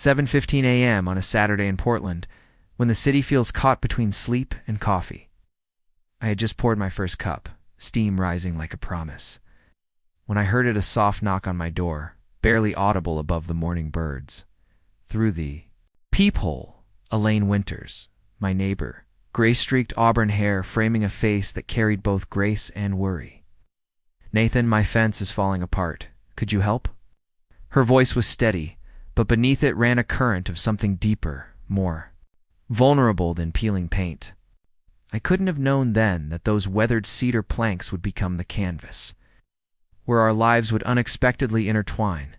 7:15 a.m. on a Saturday in Portland, when the city feels caught between sleep and coffee. I had just poured my first cup, steam rising like a promise, when I heard a soft knock on my door, barely audible above the morning birds. Through the peephole, Elaine Winters, my neighbor, gray-streaked auburn hair framing a face that carried both grace and worry. "Nathan, my fence is falling apart. Could you help?" Her voice was steady, but beneath it ran a current of something deeper, more vulnerable than peeling paint. I couldn't have known then that those weathered cedar planks would become the canvas, where our lives would unexpectedly intertwine.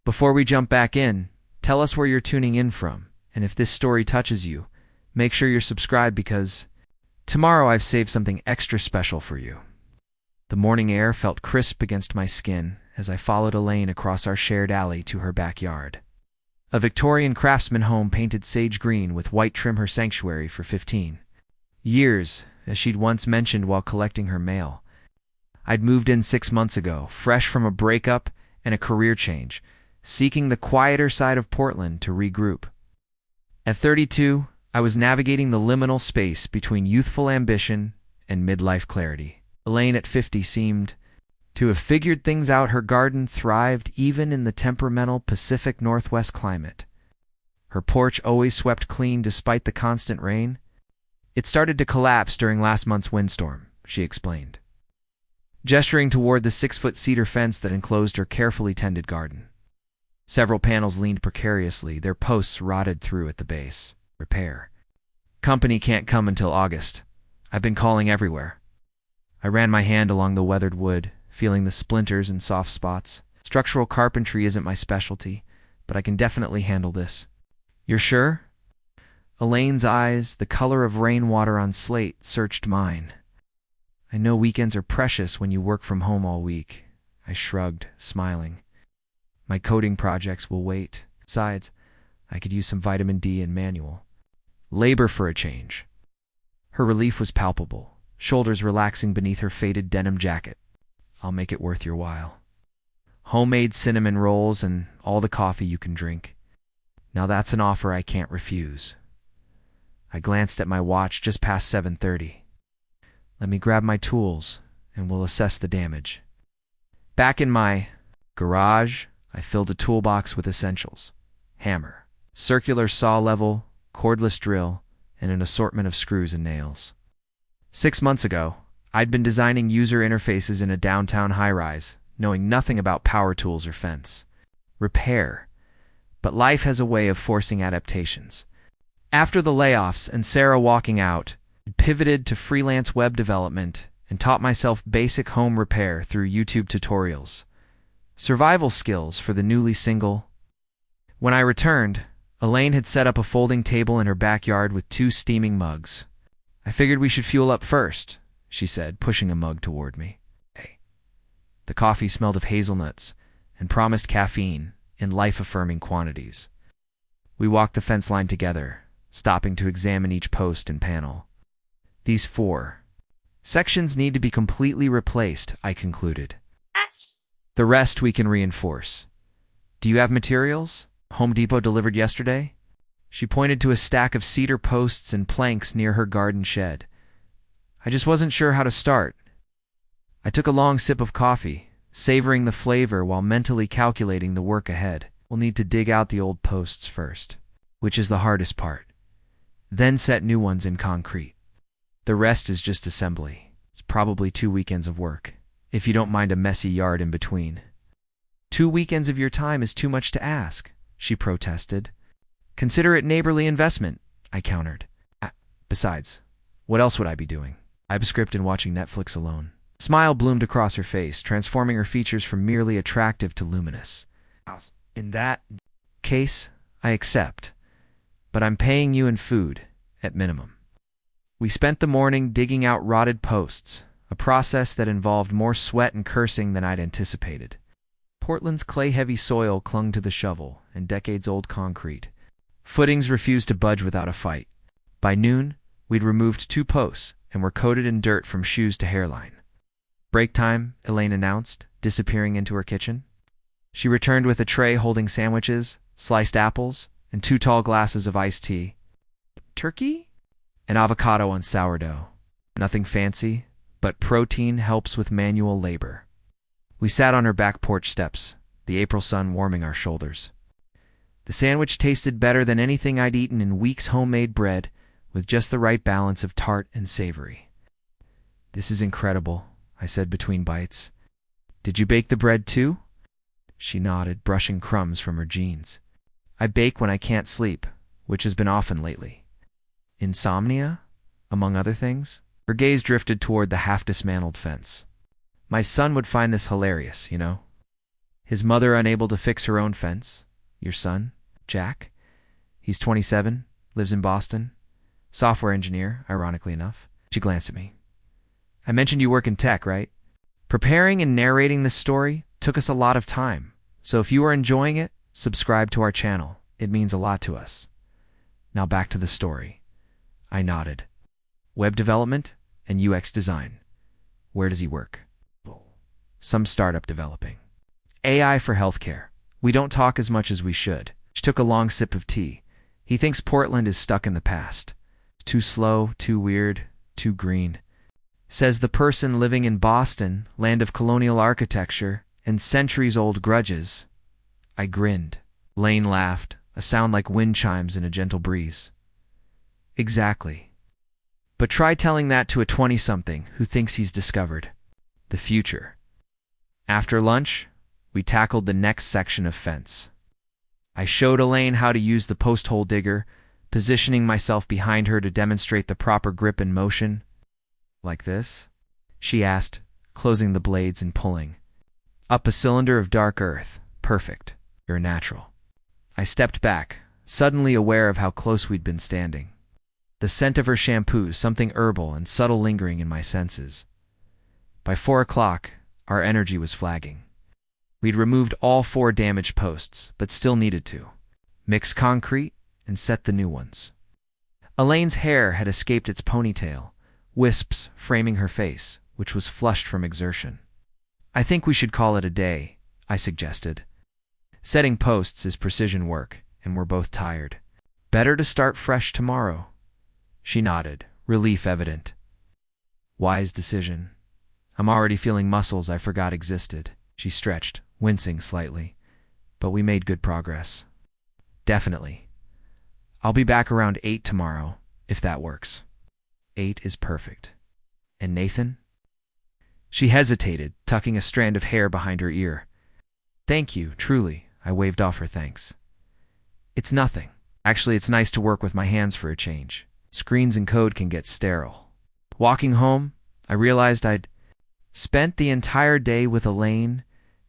Before we jump back in, tell us where you're tuning in from, and if this story touches you, make sure you're subscribed because tomorrow I've saved something extra special for you. The morning air felt crisp against my skin as I followed Elaine across our shared alley to her backyard. A Victorian craftsman home painted sage green with white trim, her sanctuary for 15 years, as she'd once mentioned while collecting her mail. I'd moved in 6 months ago, fresh from a breakup and a career change, seeking the quieter side of Portland to regroup. At 32, I was navigating the liminal space between youthful ambition and midlife clarity. Elaine at 50 seemed to have figured things out. Her garden thrived even in the temperamental Pacific Northwest climate. Her porch always swept clean despite the constant rain. "It started to collapse during last month's windstorm," she explained, gesturing toward the 6-foot cedar fence that enclosed her carefully tended garden. Several panels leaned precariously, their posts rotted through at the base. "Repair company can't come until August. I've been calling everywhere." I ran my hand along the weathered wood, feeling the splinters and soft spots. "Structural carpentry isn't my specialty, but I can definitely handle this." "You're sure?" Elaine's eyes, the color of rainwater on slate, searched mine. "I know weekends are precious when you work from home all week." I shrugged, smiling. "My coding projects will wait. Besides, I could use some vitamin D and manual labor for a change." Her relief was palpable, shoulders relaxing beneath her faded denim jacket. "I'll make it worth your while. Homemade cinnamon rolls and all the coffee you can drink. Now that's an offer I can't refuse." I glanced at my watch, just past 7:30. "Let me grab my tools, and we'll assess the damage." Back in my garage, I filled a toolbox with essentials: hammer, circular saw level, cordless drill, and an assortment of screws and nails. 6 months ago, I'd been designing user interfaces in a downtown high-rise, knowing nothing about power tools or fence repair. But life has a way of forcing adaptations. After the layoffs and Sarah walking out, I pivoted to freelance web development and taught myself basic home repair through YouTube tutorials. Survival skills for the newly single. When I returned, Elaine had set up a folding table in her backyard with 2 steaming mugs. "I figured we should fuel up first," she said, pushing a mug toward me. Hey. The coffee smelled of hazelnuts and promised caffeine in life-affirming quantities. We walked the fence line together, stopping to examine each post and panel. "These 4 sections need to be completely replaced," I concluded. "The rest we can reinforce. Do you have materials? Home Depot delivered yesterday?" She pointed to a stack of cedar posts and planks near her garden shed. I just wasn't sure how to start. I took a long sip of coffee, savoring the flavor while mentally calculating the work ahead. "We'll need to dig out the old posts first, which is the hardest part. Then set new ones in concrete. The rest is just assembly. It's probably 2 weekends of work, if you don't mind a messy yard in between." 2 weekends of your time is too much to ask," she protested. "Consider it neighborly investment," I countered. "Besides, what else would I be doing? I've script and watching Netflix alone." A smile bloomed across her face, transforming her features from merely attractive to luminous. "In that case, I accept. But I'm paying you in food, at minimum." We spent the morning digging out rotted posts, a process that involved more sweat and cursing than I'd anticipated. Portland's clay-heavy soil clung to the shovel and decades-old concrete. Footings refused to budge without a fight. By noon, we'd removed 2 posts and were coated in dirt from shoes to hairline. "Break time," Elaine announced, disappearing into her kitchen. She returned with a tray holding sandwiches, sliced apples, and 2 tall glasses of iced tea. Turkey? An avocado on sourdough. Nothing fancy, but protein helps with manual labor. We sat on her back porch steps, the April sun warming our shoulders. The sandwich tasted better than anything I'd eaten in weeks. Homemade bread, with just the right balance of tart and savory. "This is incredible," I said between bites. "Did you bake the bread too?" She nodded, brushing crumbs from her jeans. "I bake when I can't sleep, which has been often lately." "Insomnia, among other things?" Her gaze drifted toward the half-dismantled fence. "My son would find this hilarious, you know. His mother unable to fix her own fence. Your son, Jack? He's 27, lives in Boston. Software engineer, ironically enough." She glanced at me. "I mentioned you work in tech, right? Preparing and narrating this story took us a lot of time, so if you are enjoying it, subscribe to our channel. It means a lot to us. Now back to the story." I nodded. "Web development and UX design. Where does he work?" "Some startup developing. AI for healthcare. We don't talk as much as we should." She took a long sip of tea. "He thinks Portland is stuck in the past. Too slow, too weird, too green. Says the person living in Boston, land of colonial architecture and centuries-old grudges." I grinned. Elaine laughed, a sound like wind chimes in a gentle breeze. "Exactly. But try telling that to a 20-something who thinks he's discovered the future." After lunch, we tackled the next section of fence. I showed Elaine how to use the post hole digger, positioning myself behind her to demonstrate the proper grip and motion. "Like this?" she asked, closing the blades and pulling. "Up a cylinder of dark earth. Perfect. You're a natural." I stepped back, suddenly aware of how close we'd been standing. The scent of her shampoo, something herbal and subtle lingering in my senses. By 4 o'clock, our energy was flagging. We'd removed all 4 damaged posts, but still needed to mix concrete and set the new ones. Elaine's hair had escaped its ponytail, wisps framing her face, which was flushed from exertion. "I think we should call it a day," I suggested. Setting posts is precision work, and we're both tired. "Better to start fresh tomorrow." She nodded, relief evident. "Wise decision. I'm already feeling muscles I forgot existed." She stretched, wincing slightly. "But we made good progress." "Definitely. I'll be back around 8 tomorrow, if that works." 8 is perfect. "And Nathan?" She hesitated, tucking a strand of hair behind her ear. "Thank you, truly." I waved off her thanks. "It's nothing. Actually, it's nice to work with my hands for a change. Screens and code can get sterile." Walking home, I realized I'd spent the entire day with Elaine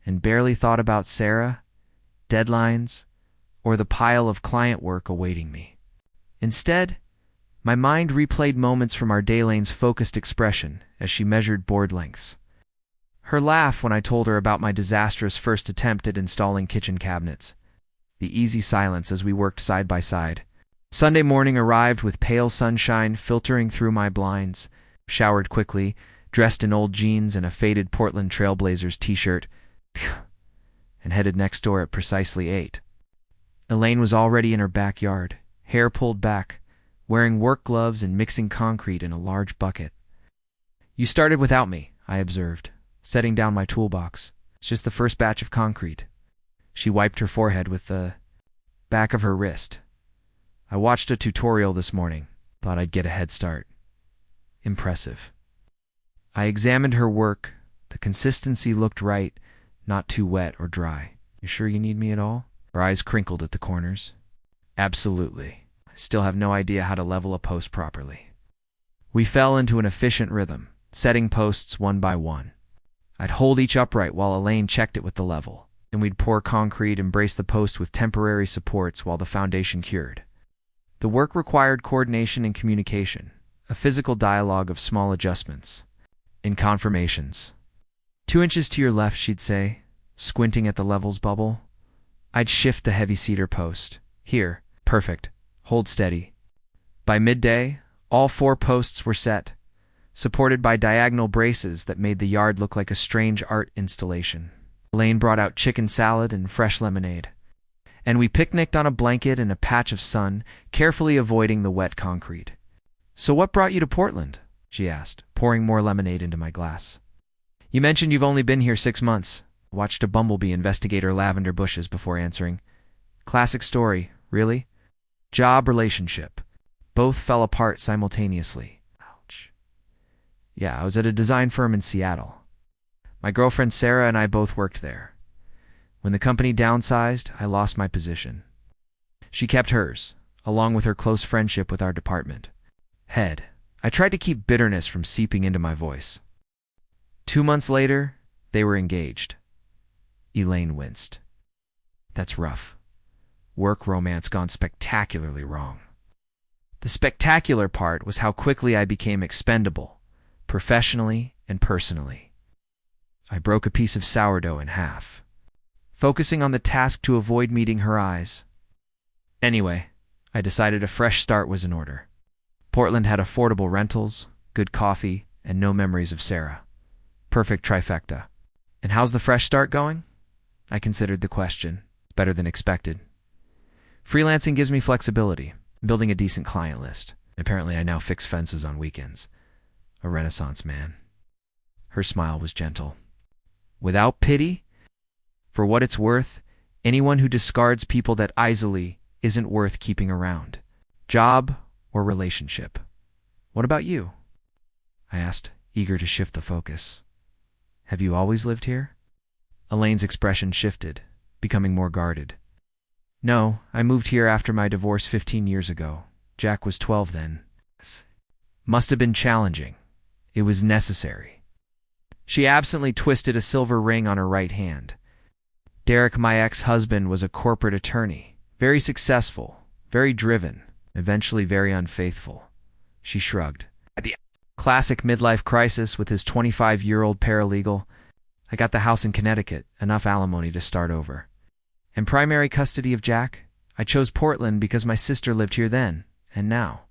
and barely thought about Sarah, deadlines, or the pile of client work awaiting me. Instead, my mind replayed moments from our Daylane's focused expression as she measured board lengths. Her laugh when I told her about my disastrous first attempt at installing kitchen cabinets. The easy silence as we worked side by side. Sunday morning arrived with pale sunshine filtering through my blinds. Showered quickly, dressed in old jeans and a faded Portland Trail Blazers t-shirt, and headed next door at precisely 8. Elaine was already in her backyard, hair pulled back, wearing work gloves and mixing concrete in a large bucket. "You started without me," I observed, setting down my toolbox. "It's just the first batch of concrete." She wiped her forehead with the back of her wrist. "I watched a tutorial this morning. Thought I'd get a head start." Impressive. I examined her work. The consistency looked right, not too wet or dry. "You sure you need me at all?" Her eyes crinkled at the corners. "Absolutely. I still have no idea how to level a post properly." We fell into an efficient rhythm, setting posts one by one. I'd hold each upright while Elaine checked it with the level, and we'd pour concrete and brace the post with temporary supports while the foundation cured. The work required coordination and communication, a physical dialogue of small adjustments and confirmations. 2 inches to your left, she'd say, squinting at the levels bubble. I'd shift the heavy cedar post. Here, perfect. Hold steady. By midday, all 4 posts were set, supported by diagonal braces that made the yard look like a strange art installation. Elaine brought out chicken salad and fresh lemonade. and we picnicked on a blanket in a patch of sun, carefully avoiding the wet concrete. "So what brought you to Portland?" she asked, pouring more lemonade into my glass. "You mentioned you've only been here 6 months." I watched a bumblebee investigate her lavender bushes before answering. "Classic story, really. Job, relationship. Both fell apart simultaneously." Ouch. "Yeah, I was at a design firm in Seattle. My girlfriend Sarah and I both worked there. When the company downsized, I lost my position. She kept hers, along with her close friendship with our department head." I tried to keep bitterness from seeping into my voice. 2 months later, they were engaged. Elaine winced. "That's rough. Work romance gone spectacularly wrong." The spectacular part was how quickly I became expendable, professionally and personally. I broke a piece of sourdough in half, focusing on the task to avoid meeting her eyes. Anyway, I decided a fresh start was in order. Portland had affordable rentals, good coffee, and no memories of Sarah. Perfect trifecta. "And how's the fresh start going?" I considered the question. Better than expected. "Freelancing gives me flexibility. I'm building a decent client list. Apparently I now fix fences on weekends. A Renaissance man." Her smile was gentle. "Without pity? For what it's worth, anyone who discards people that easily isn't worth keeping around. Job or relationship. What about you?" I asked, eager to shift the focus. "Have you always lived here?" Elaine's expression shifted, becoming more guarded. "No, I moved here after my divorce 15 years ago. Jack was 12 then. Must have been challenging. It was necessary." She absently twisted a silver ring on her right hand. "Derek, my ex-husband, was a corporate attorney. Very successful, very driven, eventually very unfaithful." She shrugged. "At the classic midlife crisis with his 25-year-old paralegal. I got the house in Connecticut, enough alimony to start over. And primary custody of Jack? I chose Portland because my sister lived here then, and now.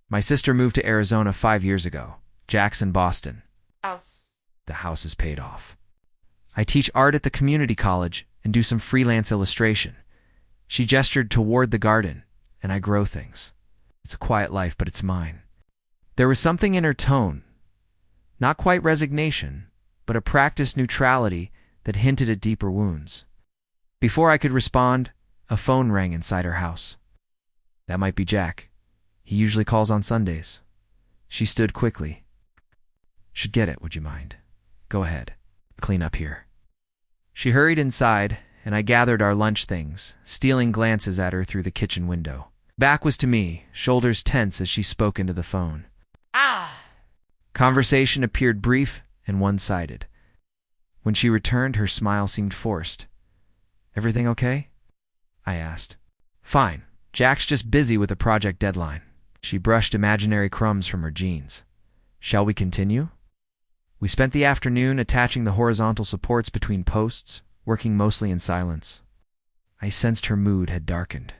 My sister moved to Arizona 5 years ago. Jack's in Boston. House. The house is paid off. I teach art at the community college and do some freelance illustration." She gestured toward the garden, "and I grow things. It's a quiet life, but it's mine." There was something in her tone, not quite resignation, but a practiced neutrality that hinted at deeper wounds. Before I could respond, a phone rang inside her house. That might be Jack. He usually calls on Sundays. She stood quickly. "Should get it, would you mind? Go ahead. Clean up here." She hurried inside, and I gathered our lunch things, stealing glances at her through the kitchen window. Back was to me, shoulders tense as she spoke into the phone. Conversation appeared brief and one-sided. When she returned, her smile seemed forced. "Everything okay?" I asked. "Fine. Jack's just busy with a project deadline." She brushed imaginary crumbs from her jeans. "Shall we continue?" We spent the afternoon attaching the horizontal supports between posts, working mostly in silence. I sensed her mood had darkened,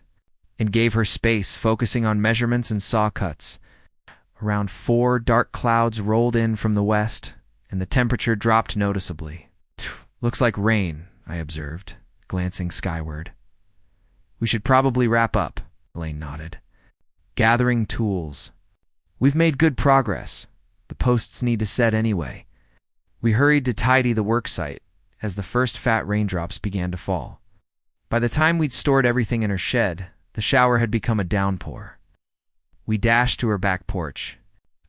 and gave her space, focusing on measurements and saw cuts. Around 4 dark clouds rolled in from the west, and the temperature dropped noticeably. "Looks like rain," I observed, glancing skyward. "We should probably wrap up," Elaine nodded. "Gathering tools. We've made good progress. The posts need to set anyway." We hurried to tidy the work site as the first fat raindrops began to fall. By the time we'd stored everything in her shed, the shower had become a downpour. We dashed to her back porch,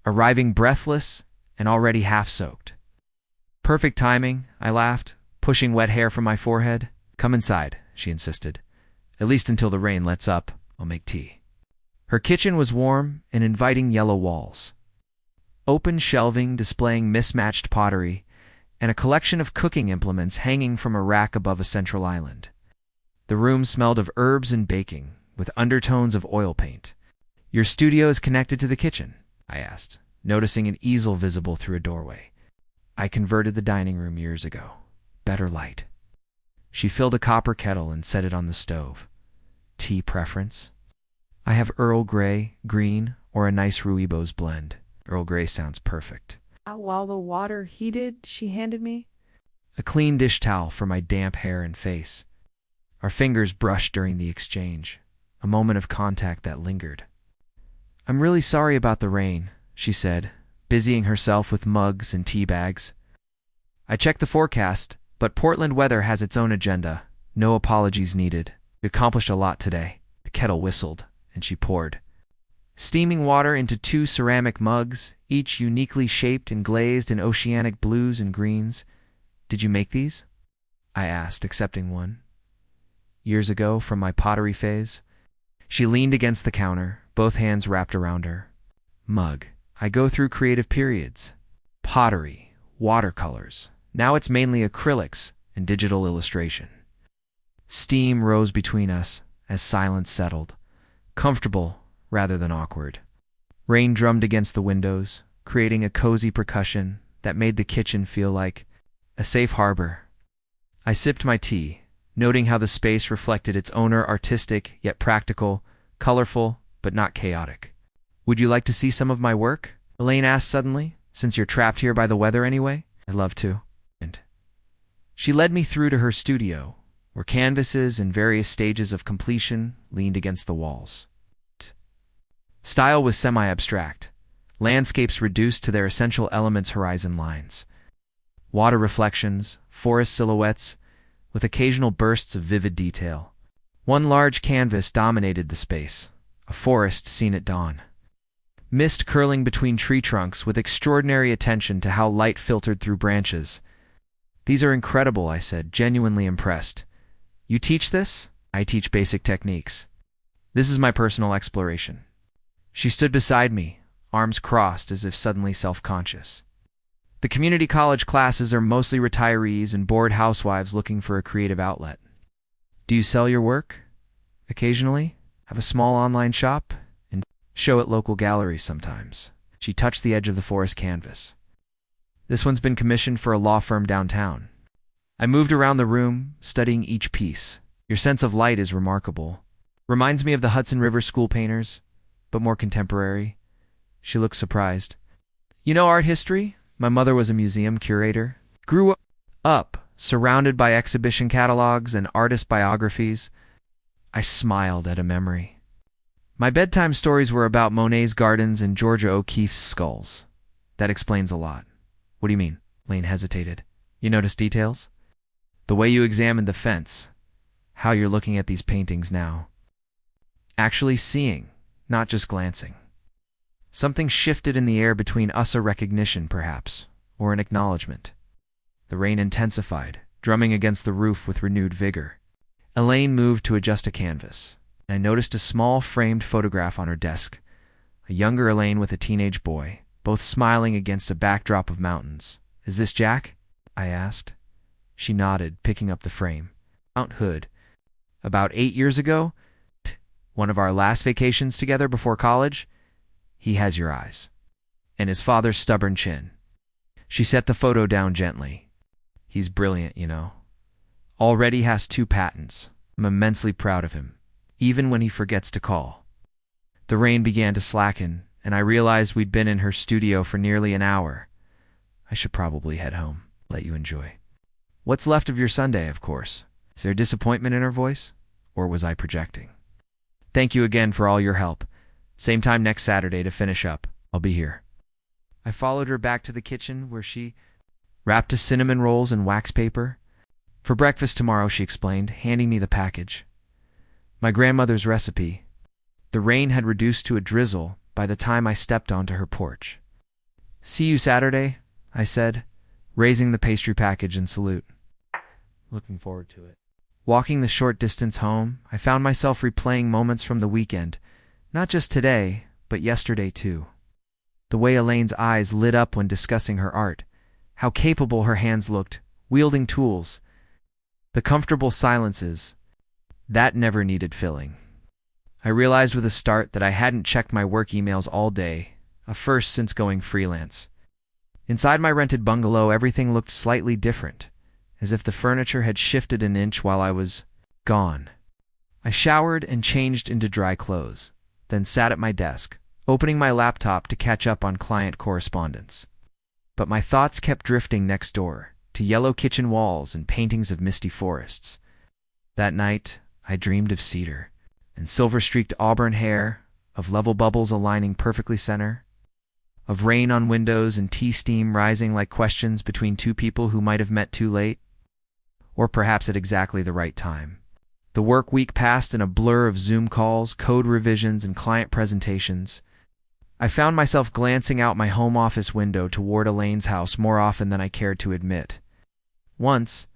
arriving breathless and already half-soaked. "Perfect timing," I laughed, pushing wet hair from my forehead. "Come inside," she insisted. "At least until the rain lets up. I'll make tea." Her kitchen was warm and inviting yellow walls. Open shelving displaying mismatched pottery, and a collection of cooking implements hanging from a rack above a central island. The room smelled of herbs and baking, with undertones of oil paint. "Your studio is connected to the kitchen?" I asked, noticing an easel visible through a doorway. "I converted the dining room years ago. Better light." She filled a copper kettle and set it on the stove. "Tea preference?" "I have Earl Grey, green, or a nice rooibos blend. Earl Grey sounds perfect." While the water heated, she handed me a clean dish towel for my damp hair and face. Our fingers brushed during the exchange, a moment of contact that lingered. "I'm really sorry about the rain," she said, busying herself with mugs and tea bags. "I checked the forecast, but Portland weather has its own agenda. No apologies needed. We accomplished a lot today." The kettle whistled, and she poured steaming water into 2 ceramic mugs, each uniquely shaped and glazed in oceanic blues and greens. "Did you make these?" I asked, accepting one. "Years ago, from my pottery phase." She leaned against the counter, both hands wrapped around her. "Mug. I go through creative periods. Pottery, watercolors. Now it's mainly acrylics and digital illustration." Steam rose between us as silence settled, comfortable rather than awkward. Rain drummed against the windows, creating a cozy percussion that made the kitchen feel like a safe harbor. I sipped my tea, noting how the space reflected its owner, artistic yet practical, colorful but not chaotic. "Would you like to see some of my work?" Elaine asked suddenly, "since you're trapped here by the weather anyway." "I'd love to." And she led me through to her studio, where canvases in various stages of completion leaned against the walls. Style was semi-abstract, landscapes reduced to their essential elements, horizon lines, water reflections, forest silhouettes, with occasional bursts of vivid detail. One large canvas dominated the space, a forest seen at dawn. Mist curling between tree trunks with extraordinary attention to how light filtered through branches. "These are incredible," I said, genuinely impressed. "You teach this?" "I teach basic techniques. This is my personal exploration." She stood beside me, arms crossed as if suddenly self-conscious. "The community college classes are mostly retirees and bored housewives looking for a creative outlet." "Do you sell your work?" "Occasionally. Have a small online shop and show at local galleries sometimes." She touched the edge of the forest canvas. "This one's been commissioned for a law firm downtown." I moved around the room, studying each piece. "Your sense of light is remarkable. Reminds me of the Hudson River school painters, but more contemporary." She looked surprised. "You know art history? My mother was a museum curator. Grew up surrounded by exhibition catalogs and artist biographies." I smiled at a memory. "My bedtime stories were about Monet's gardens and Georgia O'Keeffe's skulls." "That explains a lot." "What do you mean?" Lane hesitated. "You notice details?" "The way you examined the fence. How you're looking at these paintings now. Actually seeing, not just glancing. Something shifted in the air between us, a recognition, perhaps, or an acknowledgement." The rain intensified, drumming against the roof with renewed vigor. Elaine moved to adjust a canvas, and I noticed a small framed photograph on her desk, a younger Elaine with a teenage boy, both smiling against a backdrop of mountains. "Is this Jack?" I asked. She nodded, picking up the frame. "Mount Hood. About 8 years ago? One of our last vacations together before college. He has your eyes. And his father's stubborn chin." She set the photo down gently. "He's brilliant, you know. Already has 2 patents. I'm immensely proud of him, even when he forgets to call." The rain began to slacken, and I realized we'd been in her studio for nearly an hour. I should probably head home, let you enjoy. "What's left of your Sunday, of course." Is there disappointment in her voice? Or was I projecting? "Thank you again for all your help. Same time next Saturday to finish up. I'll be here." I followed her back to the kitchen, where she wrapped the cinnamon rolls in wax paper. "For breakfast tomorrow," she explained, handing me the package. My grandmother's recipe. The rain had reduced to a drizzle by the time I stepped onto her porch. "See you Saturday," I said, raising the pastry package in salute. Looking forward to it. Walking the short distance home, I found myself replaying moments from the weekend, not just today, but yesterday too. The way Elaine's eyes lit up when discussing her art, how capable her hands looked, wielding tools. The comfortable silences, that never needed filling. I realized with a start that I hadn't checked my work emails all day, a first since going freelance. Inside my rented bungalow, everything looked slightly different, as if the furniture had shifted an inch while I was gone. I showered and changed into dry clothes, then sat at my desk, opening my laptop to catch up on client correspondence. But my thoughts kept drifting next door, to yellow kitchen walls and paintings of misty forests. That night, I dreamed of cedar and silver-streaked auburn hair, of level bubbles aligning perfectly center, of rain on windows and tea steam rising like questions between two people who might have met too late, or perhaps at exactly the right time. The work week passed in a blur of Zoom calls, code revisions, and client presentations. I found myself glancing out my home office window toward Elaine's house more often than I cared to admit. Once,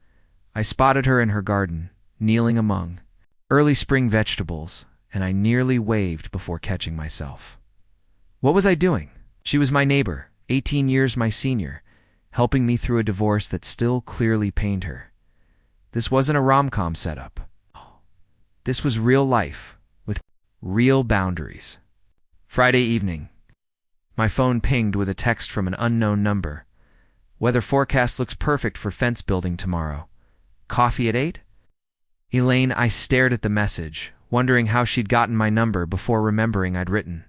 I spotted her in her garden, kneeling among early spring vegetables, and I nearly waved before catching myself. What was I doing? She was my neighbor, 18 years my senior, helping me through a divorce that still clearly pained her. This wasn't a rom-com setup. This was real life, with real boundaries. Friday evening. My phone pinged with a text from an unknown number. Weather forecast looks perfect for fence building tomorrow. Coffee at 8? Elaine, I stared at the message, wondering how she'd gotten my number before remembering I'd written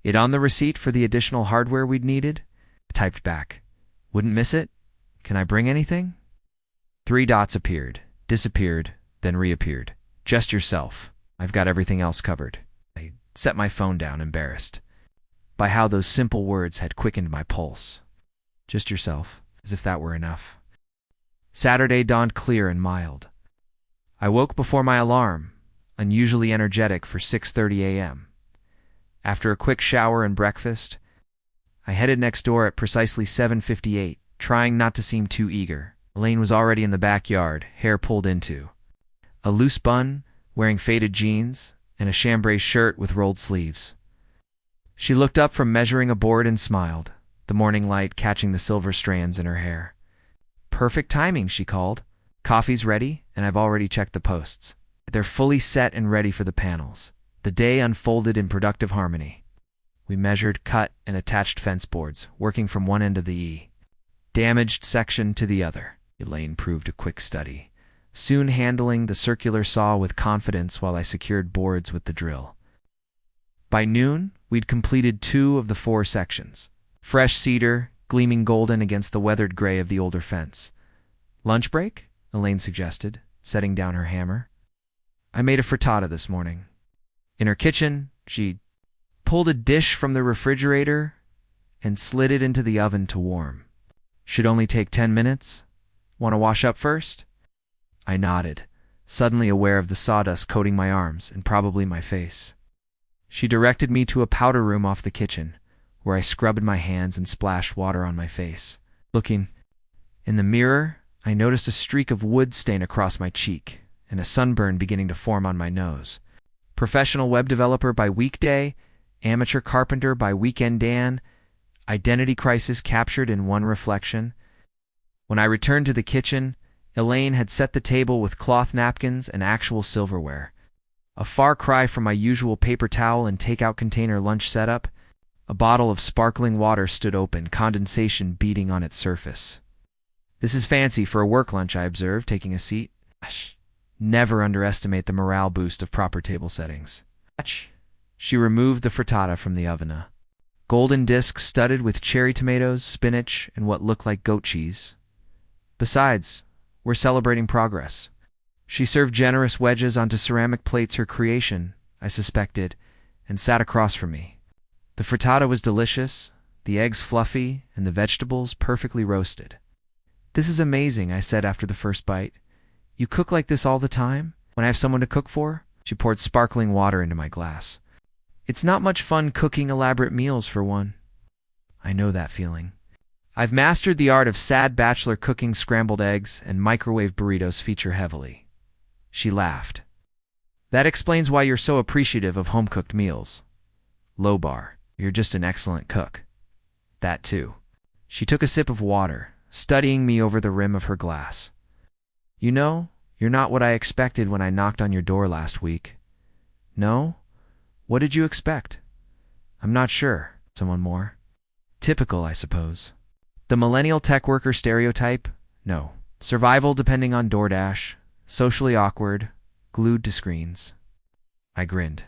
it on the receipt for the additional hardware we'd needed. I typed back, "Wouldn't miss it? Can I bring anything?" 3 dots appeared, disappeared, then reappeared. "Just yourself. I've got everything else covered." I set my phone down, embarrassed by how those simple words had quickened my pulse. Just yourself, as if that were enough. Saturday dawned clear and mild. I woke before my alarm, unusually energetic for 6:30 a.m. After a quick shower and breakfast, I headed next door at precisely 7:58, trying not to seem too eager. Elaine was already in the backyard, hair pulled into a loose bun, wearing faded jeans, and a chambray shirt with rolled sleeves. She looked up from measuring a board and smiled, the morning light catching the silver strands in her hair. "Perfect timing," she called. "Coffee's ready, and I've already checked the posts. They're fully set and ready for the panels." The day unfolded in productive harmony. We measured, cut, and attached fence boards, working from one end of the damaged section to the other. Elaine proved a quick study, soon handling the circular saw with confidence while I secured boards with the drill. By noon, we'd completed 2 of the 4 sections. Fresh cedar, gleaming golden against the weathered gray of the older fence. "Lunch break?" Elaine suggested, setting down her hammer. "I made a frittata this morning." In her kitchen, she pulled a dish from the refrigerator and slid it into the oven to warm. "Should only take 10 minutes. Want to wash up first?" I nodded, suddenly aware of the sawdust coating my arms and probably my face. She directed me to a powder room off the kitchen, where I scrubbed my hands and splashed water on my face. Looking in the mirror, I noticed a streak of wood stain across my cheek and a sunburn beginning to form on my nose. Professional web developer by weekday, amateur carpenter by weekend Dan, identity crisis captured in one reflection. When I returned to the kitchen, Elaine had set the table with cloth napkins and actual silverware. A far cry from my usual paper towel and takeout container lunch setup, a bottle of sparkling water stood open, condensation beating on its surface. "This is fancy for a work lunch," I observed, taking a seat. Never underestimate the morale boost of proper table settings. She removed the frittata from the oven. Golden discs studded with cherry tomatoes, spinach, and what looked like goat cheese. Besides, we're celebrating progress. She served generous wedges onto ceramic plates, her creation, I suspected, and sat across from me. The frittata was delicious, the eggs fluffy, and the vegetables perfectly roasted. "This is amazing," I said after the first bite. "You cook like this all the time? When I have someone to cook for?" She poured sparkling water into my glass. "It's not much fun cooking elaborate meals for one." I know that feeling. I've mastered the art of sad bachelor cooking. Scrambled eggs and microwave burritos feature heavily. She laughed. "That explains why you're so appreciative of home-cooked meals. Low bar. You're just an excellent cook." "That too." She took a sip of water, studying me over the rim of her glass. "You know, you're not what I expected when I knocked on your door last week." "No? What did you expect?" "I'm not sure." "Someone more?" "Typical, I suppose." "The millennial tech worker stereotype?" "No. Survival depending on DoorDash, socially awkward, glued to screens." I grinned.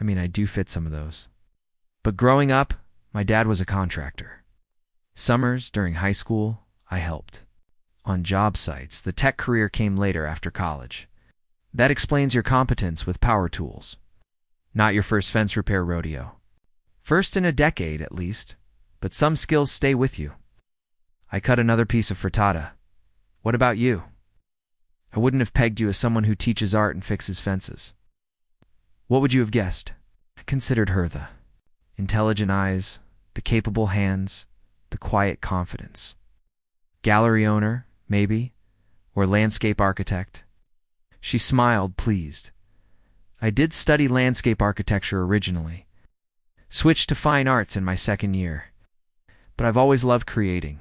I mean, I do fit some of those. But growing up, my dad was a contractor. Summers during high school, I helped on job sites. The tech career came later after college. That explains your competence with power tools. Not your first fence repair rodeo. First in a decade, at least, but some skills stay with you. I cut another piece of frittata. What about you? I wouldn't have pegged you as someone who teaches art and fixes fences. What would you have guessed? I considered her the intelligent eyes, the capable hands, the quiet confidence. Gallery owner, maybe, or landscape architect. She smiled, pleased. I did study landscape architecture originally. Switched to fine arts in my second year. But I've always loved creating.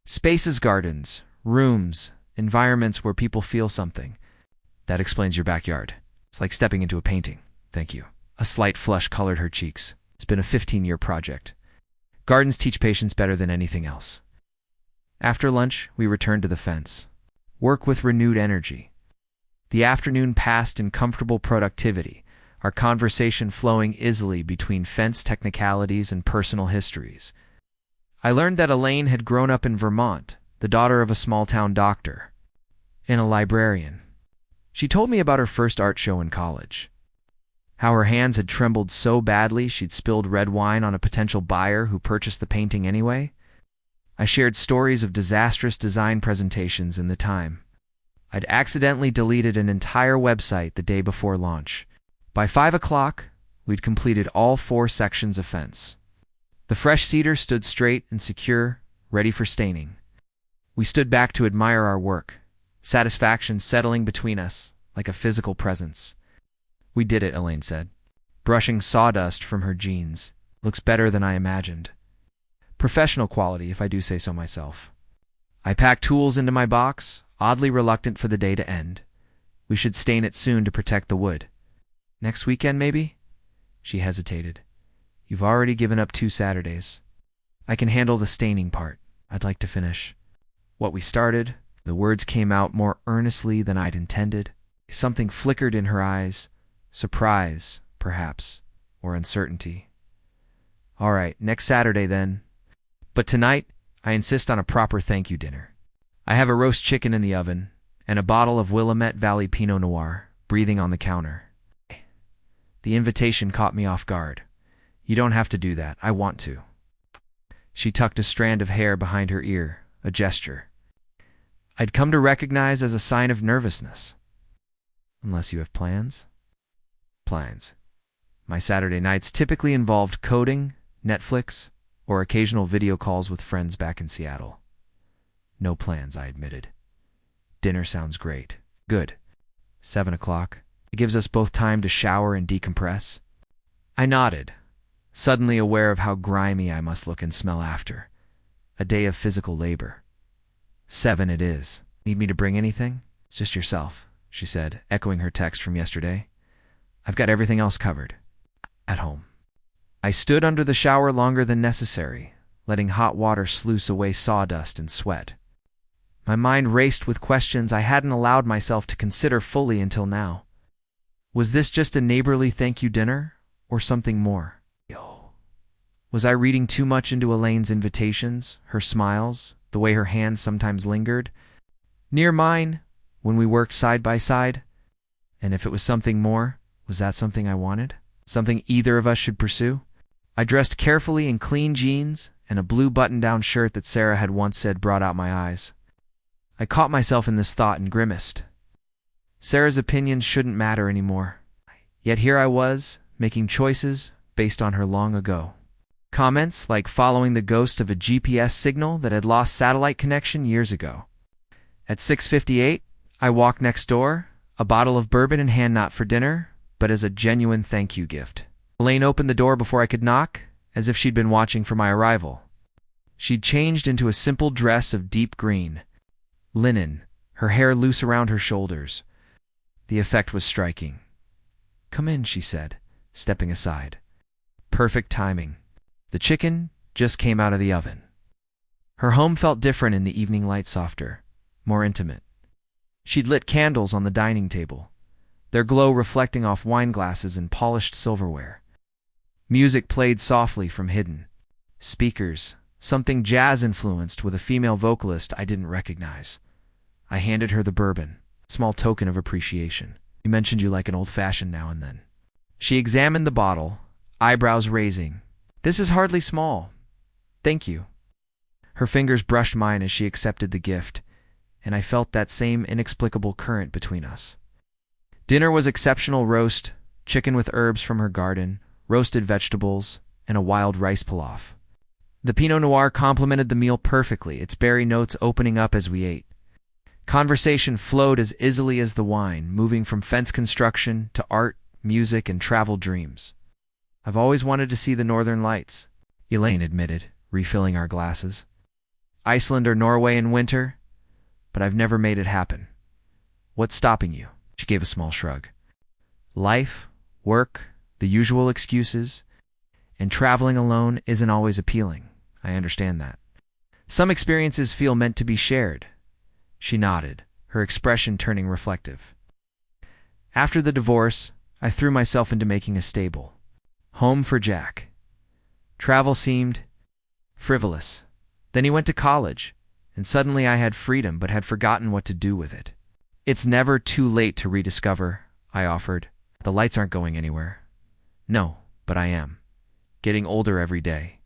Spaces, gardens, rooms, environments where people feel something. That explains your backyard. It's like stepping into a painting. Thank you. A slight flush colored her cheeks. It's been a 15-year project. Gardens teach patience better than anything else. After lunch, we returned to the fence. Work with renewed energy. The afternoon passed in comfortable productivity, our conversation flowing easily between fence technicalities and personal histories. I learned that Elaine had grown up in Vermont, the daughter of a small-town doctor, and a librarian. She told me about her first art show in college. How her hands had trembled so badly she'd spilled red wine on a potential buyer who purchased the painting anyway. I shared stories of disastrous design presentations in the time. I'd accidentally deleted an entire website the day before launch. By 5 o'clock, we'd completed all 4 sections of fence. The fresh cedar stood straight and secure, ready for staining. We stood back to admire our work, satisfaction settling between us like a physical presence. We did it, Elaine said, brushing sawdust from her jeans. Looks better than I imagined. Professional quality, if I do say so myself. I packed tools into my box, oddly reluctant for the day to end. We should stain it soon to protect the wood. Next weekend, maybe? She hesitated. You've already given up 2 Saturdays. I can handle the staining part. I'd like to finish what we started. The words came out more earnestly than I'd intended. Something flickered in her eyes. Surprise, perhaps, or uncertainty. All right, next Saturday then. But tonight, I insist on a proper thank you dinner. I have a roast chicken in the oven and a bottle of Willamette Valley Pinot Noir breathing on the counter. The invitation caught me off guard. You don't have to do that. I want to. She tucked a strand of hair behind her ear, a gesture I'd come to recognize as a sign of nervousness. Unless you have plans? Plans. My Saturday nights typically involved coding, Netflix, or occasional video calls with friends back in Seattle. No plans, I admitted. Dinner sounds great. Good. 7 o'clock. It gives us both time to shower and decompress. I nodded, suddenly aware of how grimy I must look and smell after. A day of physical labor. 7 it is. Need me to bring anything? Just yourself, she said, echoing her text from yesterday. I've got everything else covered. At home. I stood under the shower longer than necessary, letting hot water sluice away sawdust and sweat. My mind raced with questions I hadn't allowed myself to consider fully until now. Was this just a neighborly thank you dinner, or something more? Was I reading too much into Elaine's invitations, her smiles, the way her hands sometimes lingered near mine when we worked side by side? And if it was something more, was that something I wanted? Something either of us should pursue? I dressed carefully in clean jeans and a blue button-down shirt that Sarah had once said brought out my eyes. I caught myself in this thought and grimaced. Sarah's opinions shouldn't matter anymore. Yet here I was, making choices based on her long ago. Comments like following the ghost of a GPS signal that had lost satellite connection years ago. At 6:58, I walked next door, a bottle of bourbon in hand, not for dinner, but as a genuine thank you gift. Elaine opened the door before I could knock, as if she'd been watching for my arrival. She'd changed into a simple dress of deep green, linen, her hair loose around her shoulders. The effect was striking. Come in, she said, stepping aside. Perfect timing. The chicken just came out of the oven. Her home felt different in the evening light, softer, more intimate. She'd lit candles on the dining table, their glow reflecting off wine glasses and polished silverware. Music played softly from hidden speakers, something jazz-influenced with a female vocalist I didn't recognize. I handed her the bourbon, a small token of appreciation. You mentioned you like an old-fashioned now and then. She examined the bottle, eyebrows raising. This is hardly small. Thank you. Her fingers brushed mine as she accepted the gift, and I felt that same inexplicable current between us. Dinner was exceptional: roast, chicken with herbs from her garden, roasted vegetables, and a wild rice pilaf. The Pinot Noir complemented the meal perfectly, its berry notes opening up as we ate. Conversation flowed as easily as the wine, moving from fence construction to art, music, and travel dreams. I've always wanted to see the northern lights, Elaine admitted, refilling our glasses. Iceland or Norway in winter, but I've never made it happen. What's stopping you? She gave a small shrug. Life, work, the usual excuses, and traveling alone isn't always appealing. I understand that. Some experiences feel meant to be shared. She nodded, her expression turning reflective. After the divorce, I threw myself into making a stable home for Jack. Travel seemed frivolous. Then he went to college, and suddenly I had freedom but had forgotten what to do with it. It's never too late to rediscover, I offered. The lights aren't going anywhere. No, but I am. Getting older every day.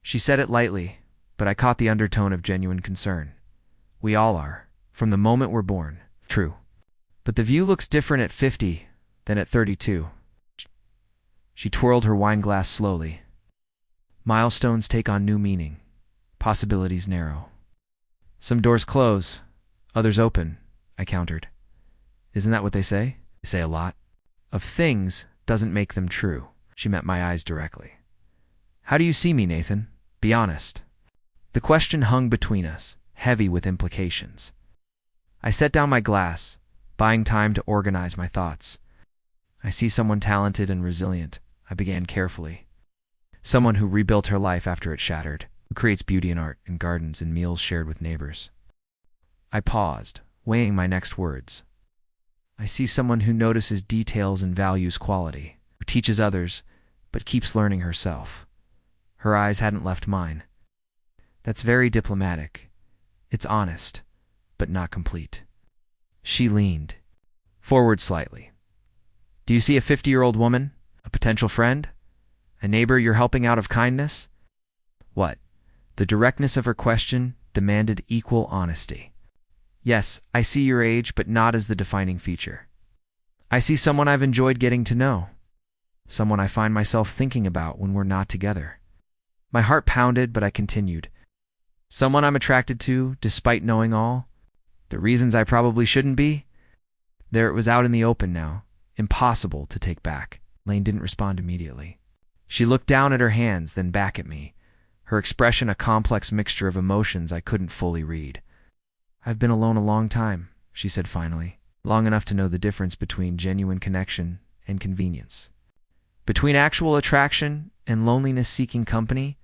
She said it lightly, but I caught the undertone of genuine concern. We all are, from the moment we're born. True. But the view looks different at 50 than at 32. She twirled her wine glass slowly. Milestones take on new meaning. Possibilities narrow. Some doors close, others open, I countered. Isn't that what they say? They say a lot. Of things doesn't make them true. She met my eyes directly. How do you see me, Nathan? Be honest. The question hung between us, heavy with implications. I set down my glass, buying time to organize my thoughts. I see someone talented and resilient, I began carefully. Someone who rebuilt her life after it shattered, who creates beauty in art, in gardens, and meals shared with neighbors. I paused, weighing my next words. I see someone who notices details and values quality, who teaches others, but keeps learning herself. Her eyes hadn't left mine. That's very diplomatic. It's honest, but not complete. She leaned forward slightly. Do you see a 50-year-old woman? A potential friend? A neighbor you're helping out of kindness? What? The directness of her question demanded equal honesty. Yes, I see your age, but not as the defining feature. I see someone I've enjoyed getting to know. Someone I find myself thinking about when we're not together. My heart pounded, but I continued. Someone I'm attracted to, despite knowing all. The reasons I probably shouldn't be? There it was out in the open now. Impossible to take back. Elaine didn't respond immediately. She looked down at her hands, then back at me, her expression a complex mixture of emotions I couldn't fully read. I've been alone a long time, she said finally, long enough to know the difference between genuine connection and convenience. Between actual attraction and loneliness-seeking company.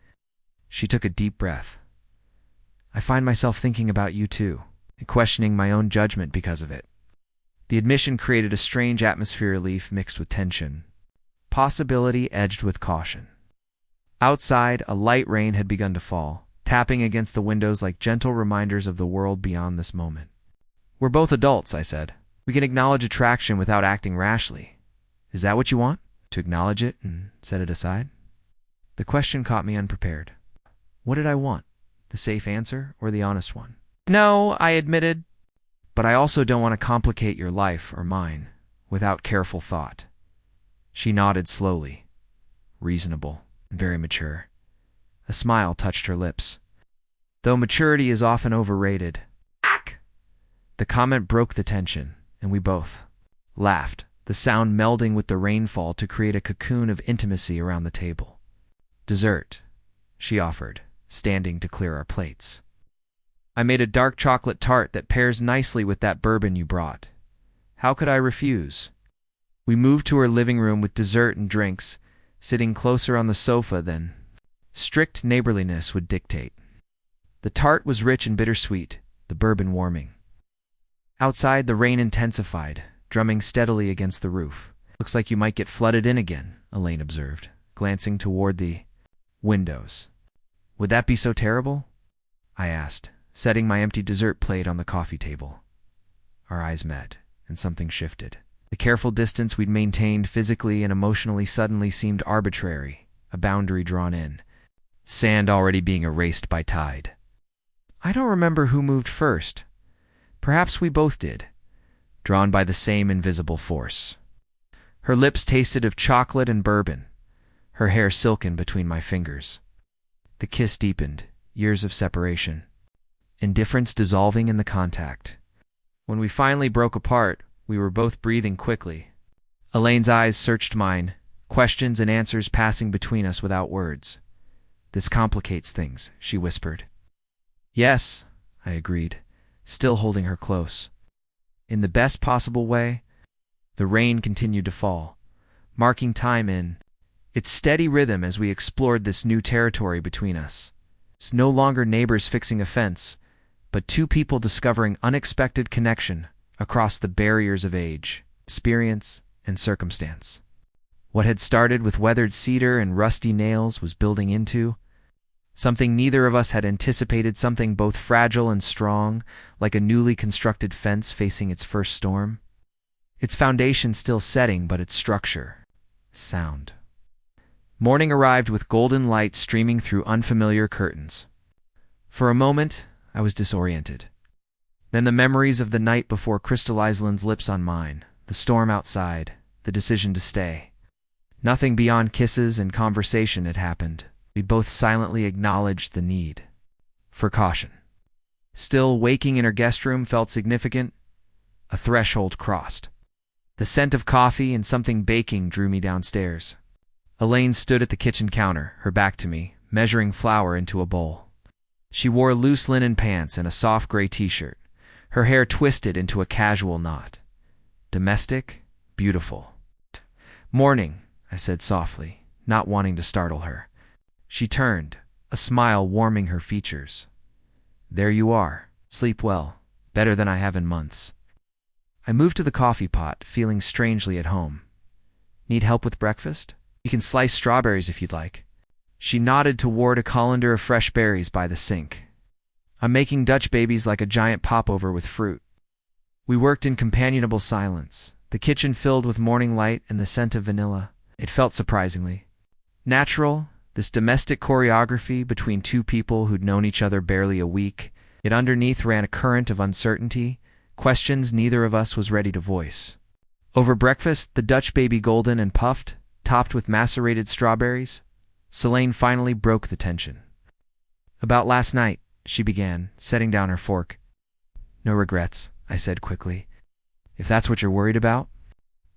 She took a deep breath. I find myself thinking about you too, and questioning my own judgment because of it. The admission created a strange atmosphere of relief mixed with tension. Possibility edged with caution. Outside, a light rain had begun to fall, tapping against the windows like gentle reminders of the world beyond this moment. We're both adults, I said. We can acknowledge attraction without acting rashly. Is that what you want? To acknowledge it and set it aside? The question caught me unprepared. What did I want? The safe answer or the honest one? No, I admitted. But I also don't want to complicate your life or mine without careful thought. She nodded slowly, reasonable and very mature. A smile touched her lips. Though maturity is often overrated. The comment broke the tension, and we both laughed, the sound melding with the rainfall to create a cocoon of intimacy around the table. Dessert, she offered, standing to clear our plates. I made a dark chocolate tart that pairs nicely with that bourbon you brought. How could I refuse? We moved to her living room with dessert and drinks, sitting closer on the sofa than strict neighborliness would dictate. The tart was rich and bittersweet, the bourbon warming. Outside, the rain intensified, drumming steadily against the roof. Looks like you might get flooded in again, Elaine observed, glancing toward the windows. Would that be so terrible? I asked, setting my empty dessert plate on the coffee table. Our eyes met, and something shifted. The careful distance we'd maintained physically and emotionally suddenly seemed arbitrary, a boundary drawn in, sand already being erased by tide. I don't remember who moved first. Perhaps we both did, drawn by the same invisible force. Her lips tasted of chocolate and bourbon, her hair silken between my fingers. The kiss deepened, years of separation, indifference dissolving in the contact. When we finally broke apart, we were both breathing quickly. Elaine's eyes searched mine, questions and answers passing between us without words. "This complicates things," she whispered. "Yes," I agreed, still holding her close. "In the best possible way." The rain continued to fall, marking time in its steady rhythm as we explored this new territory between us. It's no longer neighbors fixing a fence, but two people discovering unexpected connection across the barriers of age, experience, and circumstance. What had started with weathered cedar and rusty nails was building into something neither of us had anticipated, something both fragile and strong, like a newly constructed fence facing its first storm. Its foundation still setting, but its structure sound. Morning arrived with golden light streaming through unfamiliar curtains. For a moment, I was disoriented. Then the memories of the night before crystallized Lynn's lips on mine, the storm outside, the decision to stay. Nothing beyond kisses and conversation had happened. We both silently acknowledged the need for caution. Still, waking in her guest room felt significant, a threshold crossed. The scent of coffee and something baking drew me downstairs. Elaine stood at the kitchen counter, her back to me, measuring flour into a bowl. She wore loose linen pants and a soft gray t-shirt, her hair twisted into a casual knot. Domestic, beautiful. "Morning," I said softly, not wanting to startle her. She turned, a smile warming her features. "There you are. Sleep well. Better than I have in months." I moved to the coffee pot, feeling strangely at home. "Need help with breakfast? You can slice strawberries if you'd like." She nodded toward a colander of fresh berries by the sink. "I'm making Dutch babies like a giant popover with fruit." We worked in companionable silence, the kitchen filled with morning light and the scent of vanilla. It felt surprisingly natural, this domestic choreography between two people who'd known each other barely a week, yet underneath ran a current of uncertainty, questions neither of us was ready to voice. Over breakfast, the Dutch baby golden and puffed, topped with macerated strawberries, Elaine finally broke the tension. "About last night," she began, setting down her fork. "No regrets," I said quickly. "If that's what you're worried about."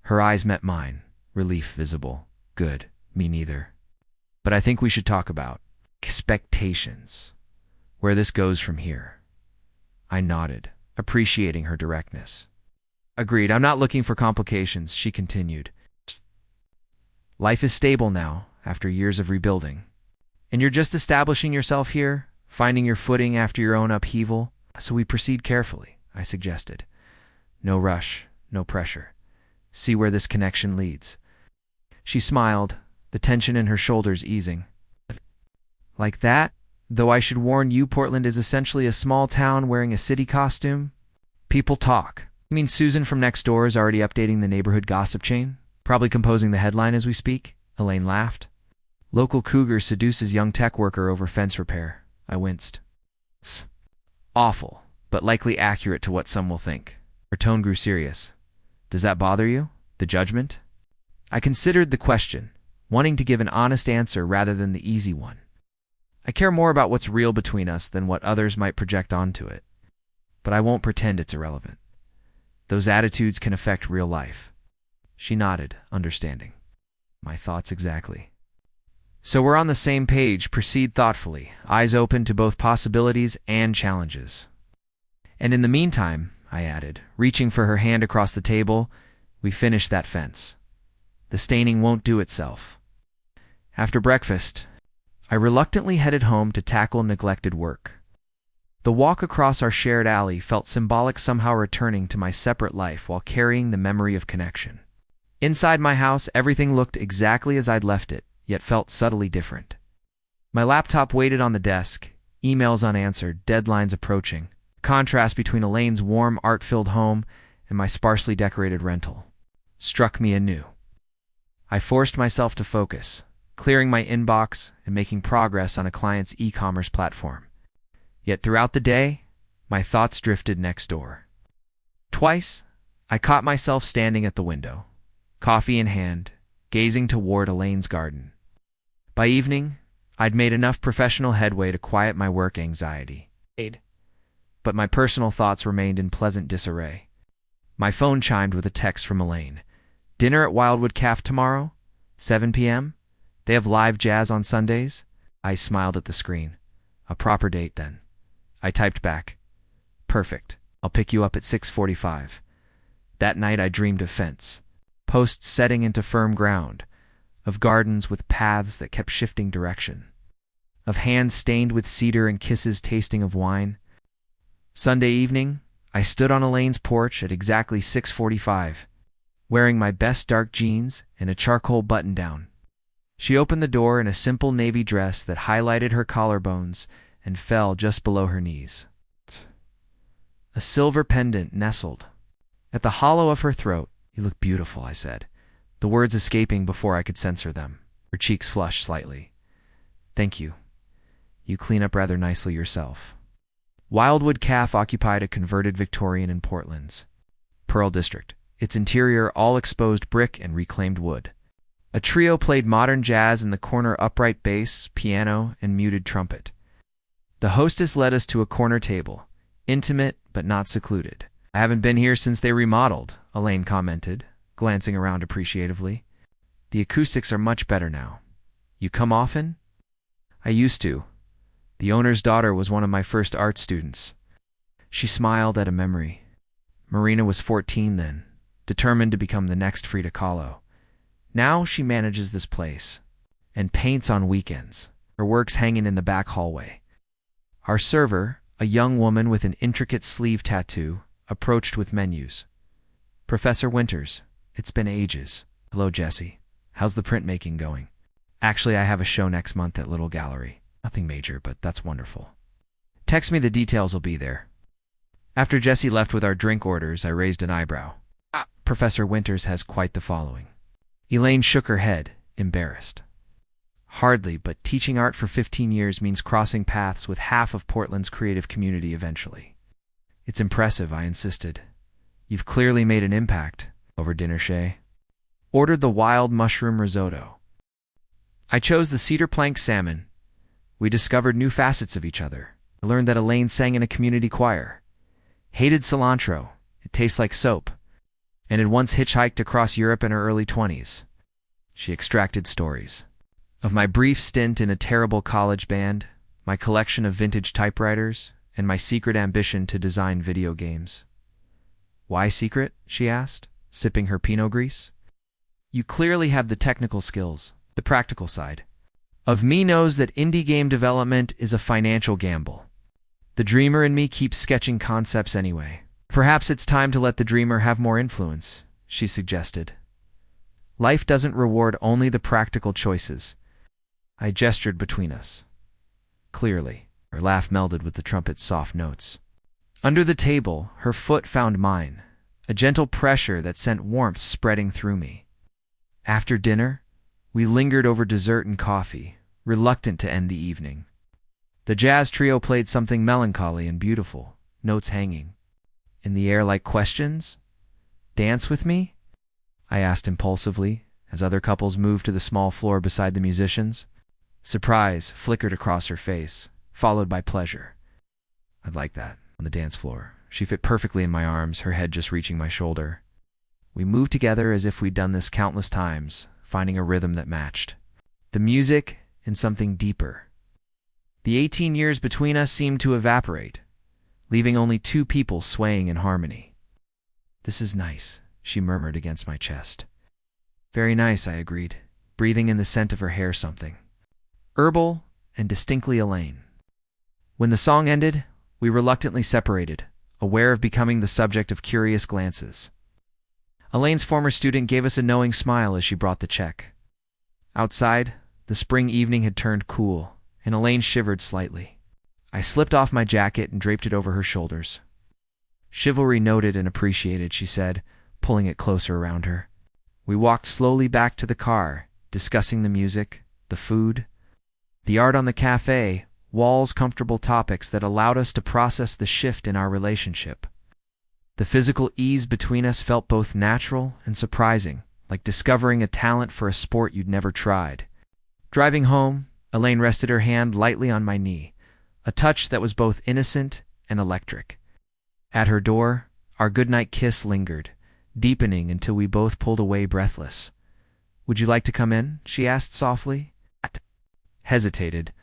Her eyes met mine, relief visible. "Good, me neither. But I think we should talk about expectations, where this goes from here." I nodded, appreciating her directness. "Agreed, I'm not looking for complications," she continued. "Life is stable now, after years of rebuilding. And you're just establishing yourself here, finding your footing after your own upheaval. So we proceed carefully," I suggested. "No rush, no pressure. See where this connection leads." She smiled, the tension in her shoulders easing. "Like that? Though I should warn you, Portland is essentially a small town wearing a city costume. People talk. You mean Susan from next door is already updating the neighborhood gossip chain? Probably composing the headline as we speak?" Elaine laughed. "Local cougar seduces young tech worker over fence repair." I winced. "It's awful, but likely accurate to what some will think." Her tone grew serious. "Does that bother you? The judgment?" I considered the question, wanting to give an honest answer rather than the easy one. I care more about what's real between us than what others might project onto it. But I won't pretend it's irrelevant. Those attitudes can affect real life. She nodded, understanding. My thoughts exactly. "So we're on the same page. Proceed thoughtfully, eyes open to both possibilities and challenges. And in the meantime," I added, reaching for her hand across the table, "we finish that fence. The staining won't do itself." After breakfast, I reluctantly headed home to tackle neglected work. The walk across our shared alley felt symbolic, somehow returning to my separate life while carrying the memory of connection. Inside my house, everything looked exactly as I'd left it, yet felt subtly different. My laptop waited on the desk, emails unanswered, deadlines approaching, contrast between Elaine's warm, art-filled home and my sparsely decorated rental. struck me anew. I forced myself to focus, clearing my inbox and making progress on a client's e-commerce platform. Yet throughout the day, my thoughts drifted next door. Twice, I caught myself standing at the window, coffee in hand, gazing toward Elaine's garden. By evening, I'd made enough professional headway to quiet my work anxiety. But my personal thoughts remained in pleasant disarray. My phone chimed with a text from Elaine. "Dinner at Wildwood Cafe tomorrow? 7 p.m.? They have live jazz on Sundays?" I smiled at the screen. "A proper date, then." I typed back. "Perfect. I'll pick you up at 6:45. That night I dreamed of fence, posts setting into firm ground, of gardens with paths that kept shifting direction, of hands stained with cedar and kisses tasting of wine. Sunday evening, I stood on Elaine's porch at exactly 6:45, wearing my best dark jeans and a charcoal button-down. She opened the door in a simple navy dress that highlighted her collarbones and fell just below her knees. A silver pendant nestled at the hollow of her throat. "You look beautiful," I said, the words escaping before I could censor them. Her cheeks flushed slightly. "Thank you. You clean up rather nicely yourself." Wildwood Cafe occupied a converted Victorian in Portland's Pearl District, its interior all exposed brick and reclaimed wood. A trio played modern jazz in the corner, upright bass, piano, and muted trumpet. The hostess led us to a corner table, intimate but not secluded. "I haven't been here since they remodeled," Elaine commented, glancing around appreciatively. "The acoustics are much better now. You come often?" "I used to. The owner's daughter was one of my first art students." She smiled at a memory. "Marina was 14 then, determined to become the next Frida Kahlo. Now she manages this place and paints on weekends. Her work's hanging in the back hallway." Our server, a young woman with an intricate sleeve tattoo, approached with menus. "Professor Winters, it's been ages." "Hello, Jesse. How's the printmaking going?" "Actually, I have a show next month at Little Gallery. Nothing major, but that's wonderful. Text me the details, I'll be there." After Jesse left with our drink orders, I raised an eyebrow. Professor Winters has quite the following." Elaine shook her head, embarrassed. "Hardly, but teaching art for 15 years means crossing paths with half of Portland's creative community eventually." "It's impressive," I insisted. "You've clearly made an impact." Over dinner, Shay ordered the wild mushroom risotto. I chose the cedar plank salmon. We discovered new facets of each other. I learned that Elaine sang in a community choir, hated cilantro, it tastes like soap, and had once hitchhiked across Europe in her early 20s. She extracted stories of my brief stint in a terrible college band, my collection of vintage typewriters, and my secret ambition to design video games. "Why secret?" she asked, sipping her Pinot Gris. "You clearly have the technical skills. The practical side of me knows that indie game development is a financial gamble. The dreamer in me keeps sketching concepts anyway. Perhaps it's time to let the dreamer have more influence," she suggested. "Life doesn't reward only the practical choices." I gestured between us. "Clearly." Her laugh melded with the trumpet's soft notes. Under the table, her foot found mine, a gentle pressure that sent warmth spreading through me. After dinner, we lingered over dessert and coffee, reluctant to end the evening. The jazz trio played something melancholy and beautiful, notes hanging in the air like questions. "Dance with me?" I asked impulsively, as other couples moved to the small floor beside the musicians. Surprise flickered across her face, followed by pleasure. "I'd like that." On the dance floor, she fit perfectly in my arms, her head just reaching my shoulder. We moved together as if we'd done this countless times, finding a rhythm that matched the music and something deeper. The 18 years between us seemed to evaporate, leaving only two people swaying in harmony. "This is nice," she murmured against my chest. "Very nice," I agreed, breathing in the scent of her hair, something herbal and distinctly Elaine. When the song ended, we reluctantly separated, aware of becoming the subject of curious glances. Elaine's former student gave us a knowing smile as she brought the check. Outside, the spring evening had turned cool, and Elaine shivered slightly. I slipped off my jacket and draped it over her shoulders. "Chivalry noted and appreciated," she said, pulling it closer around her. We walked slowly back to the car, discussing the music, the food, the art on the cafe, walls, comfortable topics that allowed us to process the shift in our relationship. The physical ease between us felt both natural and surprising, like discovering a talent for a sport you'd never tried. Driving home, Elaine rested her hand lightly on my knee, a touch that was both innocent and electric. At her door, our goodnight kiss lingered, deepening until we both pulled away breathless. "Would you like to come in?" she asked softly. I hesitated,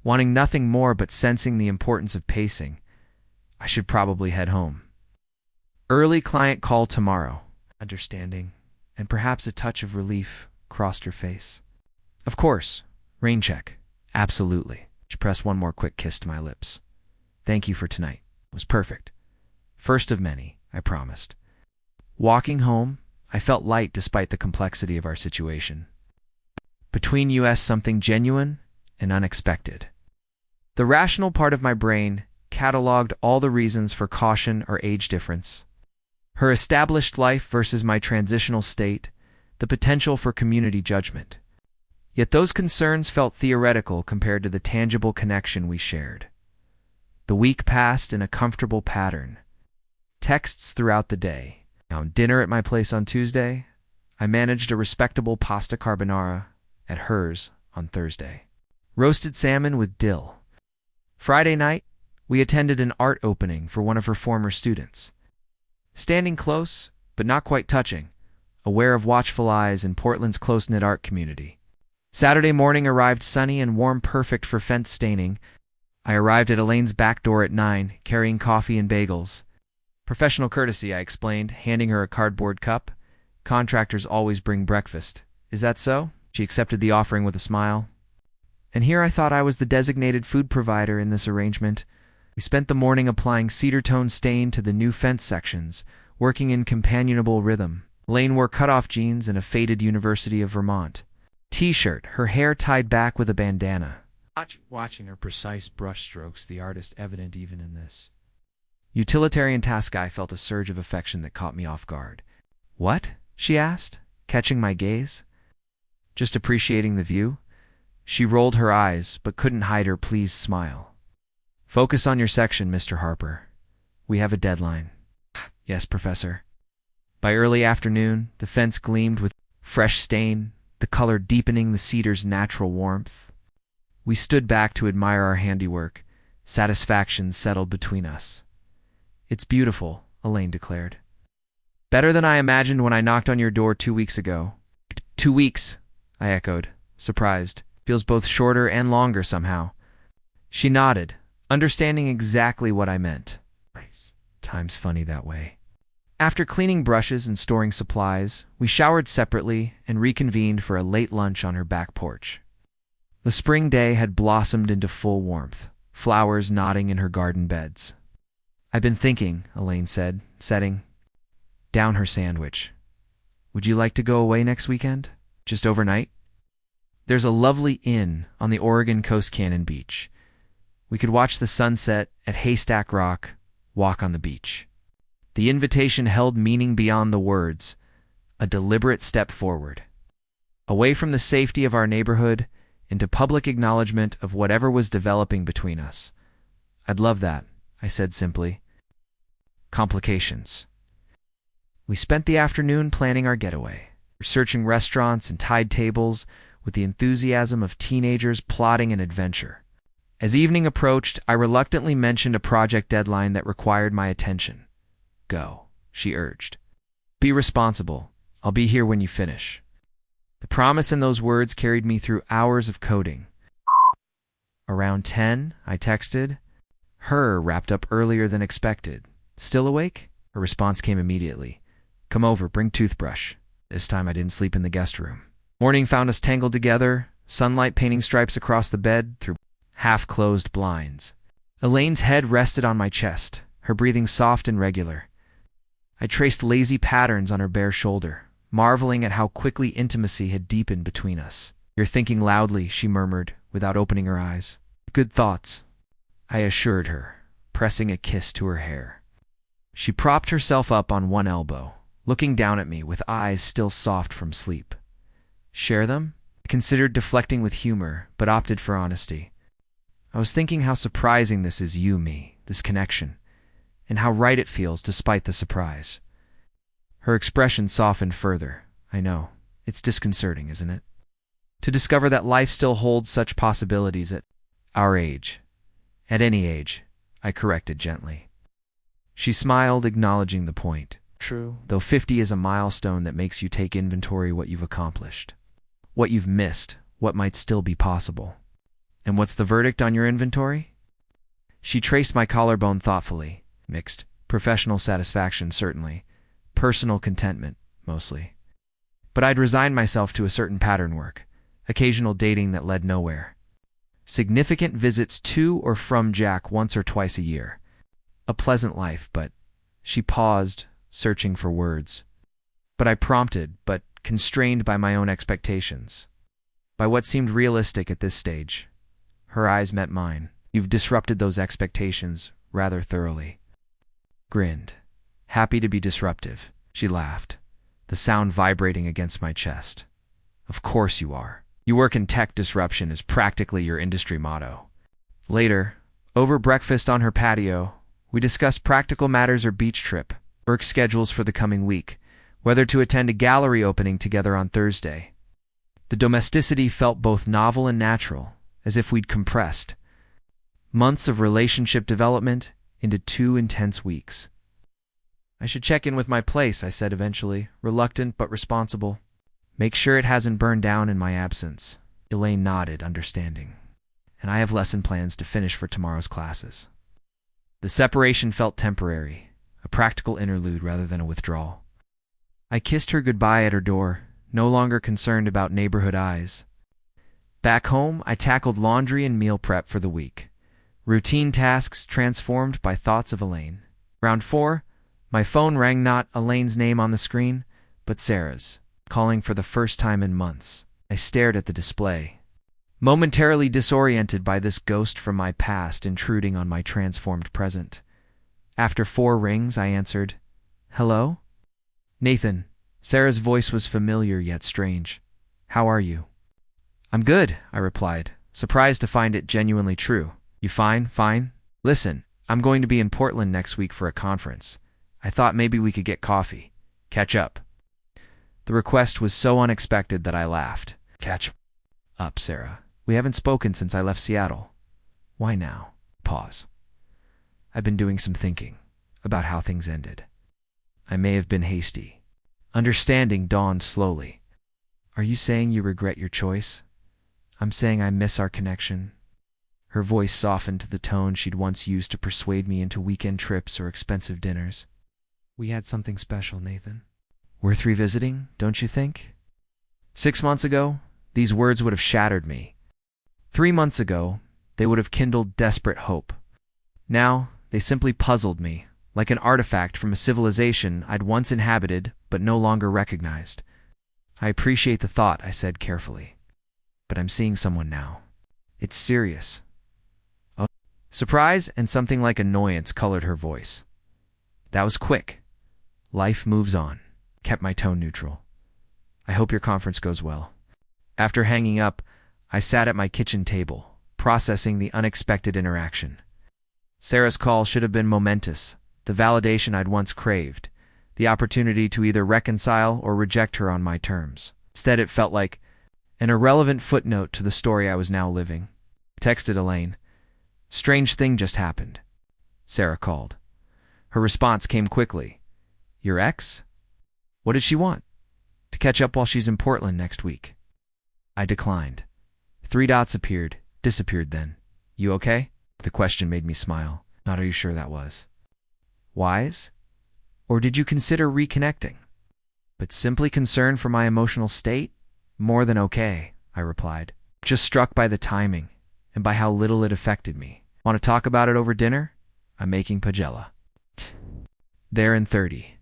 wanting nothing more but sensing the importance of pacing. I should probably head home. Early client call tomorrow. Understanding, and perhaps a touch of relief, crossed her face. Of course. Rain check. Absolutely. She pressed one more quick kiss to my lips. Thank you for tonight. It was perfect. First of many, I promised. Walking home, I felt light despite the complexity of our situation. Between us, something genuine and unexpected. The rational part of my brain cataloged all the reasons for caution or age difference. Her established life versus my transitional state, the potential for community judgment. Yet those concerns felt theoretical compared to the tangible connection we shared. The week passed in a comfortable pattern. Texts throughout the day. Found dinner at my place on Tuesday. I managed a respectable pasta carbonara at hers on Thursday. Roasted salmon with dill. Friday night, we attended an art opening for one of her former students. Standing close, but not quite touching, aware of watchful eyes in Portland's close-knit art community. Saturday morning arrived sunny and warm, perfect for fence staining. I arrived at Elaine's back door at 9, carrying coffee and bagels. Professional courtesy, I explained, handing her a cardboard cup. Contractors always bring breakfast. Is that so? She accepted the offering with a smile. And here I thought I was the designated food provider in this arrangement. We spent the morning applying cedar tone stain to the new fence sections, working in companionable rhythm. Elaine wore cutoff jeans and a faded University of Vermont t-shirt, her hair tied back with a bandana. Watching her precise brushstrokes, the artist evident even in this utilitarian task, I felt a surge of affection that caught me off guard. "What?" she asked, catching my gaze. "Just appreciating the view." She rolled her eyes, but couldn't hide her pleased smile. "Focus on your section, Mr. Harper. We have a deadline." "Yes, Professor." By early afternoon, the fence gleamed with fresh stain, the color deepening the cedar's natural warmth. We stood back to admire our handiwork. Satisfaction settled between us. "It's beautiful," Elaine declared. "Better than I imagined when I knocked on your door 2 weeks ago." 2 weeks, I echoed, surprised. Feels both shorter and longer somehow. She nodded, understanding exactly what I meant. Nice. Time's funny that way. After cleaning brushes and storing supplies, we showered separately and reconvened for a late lunch on her back porch. The spring day had blossomed into full warmth, flowers nodding in her garden beds. "I've been thinking," Elaine said, setting down her sandwich. "Would you like to go away next weekend? Just overnight? There's a lovely inn on the Oregon Coast Canyon Beach. We could watch the sunset at Haystack Rock, walk on the beach." The invitation held meaning beyond the words, a deliberate step forward. Away from the safety of our neighborhood, into public acknowledgement of whatever was developing between us. "I'd love that," I said simply. Complications. We spent the afternoon planning our getaway, researching restaurants and tide tables with the enthusiasm of teenagers plotting an adventure. As evening approached, I reluctantly mentioned a project deadline that required my attention. "Go," she urged. "Be responsible. I'll be here when you finish." The promise in those words carried me through hours of coding. Around 10, I texted. Her wrapped up earlier than expected. "Still awake?" Her response came immediately. "Come over, bring toothbrush." This time I didn't sleep in the guest room. Morning found us tangled together, sunlight painting stripes across the bed through half-closed blinds. Elaine's head rested on my chest, her breathing soft and regular. I traced lazy patterns on her bare shoulder, marveling at how quickly intimacy had deepened between us. "You're thinking loudly," she murmured, without opening her eyes. "Good thoughts," I assured her, pressing a kiss to her hair. She propped herself up on one elbow, looking down at me with eyes still soft from sleep. Share them? I considered deflecting with humor, but opted for honesty. I was thinking how surprising this is this connection, and how right it feels despite the surprise. Her expression softened further. I know. It's disconcerting, isn't it? To discover that life still holds such possibilities at our age. At any age, I corrected gently. She smiled, acknowledging the point. True. Though 50 is a milestone that makes you take inventory what you've accomplished, what you've missed, what might still be possible. And what's the verdict on your inventory? She traced my collarbone thoughtfully. Mixed. Professional satisfaction, certainly. Personal contentment, mostly. But I'd resigned myself to a certain pattern work. Occasional dating that led nowhere. Significant visits to or from Jack once or twice a year. A pleasant life, but... She paused, searching for words. But I prompted, but constrained by my own expectations. By what seemed realistic at this stage. Her eyes met mine. You've disrupted those expectations rather thoroughly. Grinned. Happy to be disruptive. She laughed, the sound vibrating against my chest. Of course you are. You work in tech, disruption is practically your industry motto. Later, over breakfast on her patio, we discussed practical matters or beach trip, work schedules for the coming week, whether to attend a gallery opening together on Thursday. The domesticity felt both novel and natural, as if we'd compressed months of relationship development into 2 intense weeks. I should check in with my place, I said eventually, reluctant but responsible. Make sure it hasn't burned down in my absence. Elaine nodded, understanding. And I have lesson plans to finish for tomorrow's classes. The separation felt temporary, a practical interlude rather than a withdrawal. I kissed her goodbye at her door, no longer concerned about neighborhood eyes. Back home, I tackled laundry and meal prep for the week. Routine tasks transformed by thoughts of Elaine. Round 4, my phone rang, not Elaine's name on the screen, but Sarah's, calling for the first time in months. I stared at the display, momentarily disoriented by this ghost from my past intruding on my transformed present. After 4 rings, I answered, "Hello?" "Nathan." Sarah's voice was familiar yet strange. "How are you?" "I'm good," I replied, surprised to find it genuinely true. "You fine? Fine? Listen, I'm going to be in Portland next week for a conference. I thought maybe we could get coffee. Catch up." The request was so unexpected that I laughed. "Catch up, Sarah. We haven't spoken since I left Seattle." "Why now?" Pause. "I've been doing some thinking about how things ended. I may have been hasty." Understanding dawned slowly. "Are you saying you regret your choice?" "I'm saying I miss our connection." Her voice softened to the tone she'd once used to persuade me into weekend trips or expensive dinners. "We had something special, Nathan. Worth revisiting, don't you think?" 6 months ago, these words would have shattered me. 3 months ago, they would have kindled desperate hope. Now, they simply puzzled me, like an artifact from a civilization I'd once inhabited but no longer recognized. "I appreciate the thought," I said carefully. "But I'm seeing someone now. It's serious." Oh. Surprise and something like annoyance colored her voice. "That was quick." "Life moves on." Kept my tone neutral. "I hope your conference goes well." After hanging up, I sat at my kitchen table, processing the unexpected interaction. Sarah's call should have been momentous, the validation I'd once craved, the opportunity to either reconcile or reject her on my terms. Instead, it felt like an irrelevant footnote to the story I was now living. I texted Elaine. "Strange thing just happened." Sarah called. Her response came quickly. "Your ex? What did she want?" "To catch up while she's in Portland next week." I declined. 3 dots appeared, disappeared then. "You okay?" The question made me smile. "Not are you sure that was wise? Or did you consider reconnecting?" "But simply concerned for my emotional state? More than okay," I replied, just struck by the timing and by how little it affected me. "Want to talk about it over dinner? I'm making pagella." There in 30.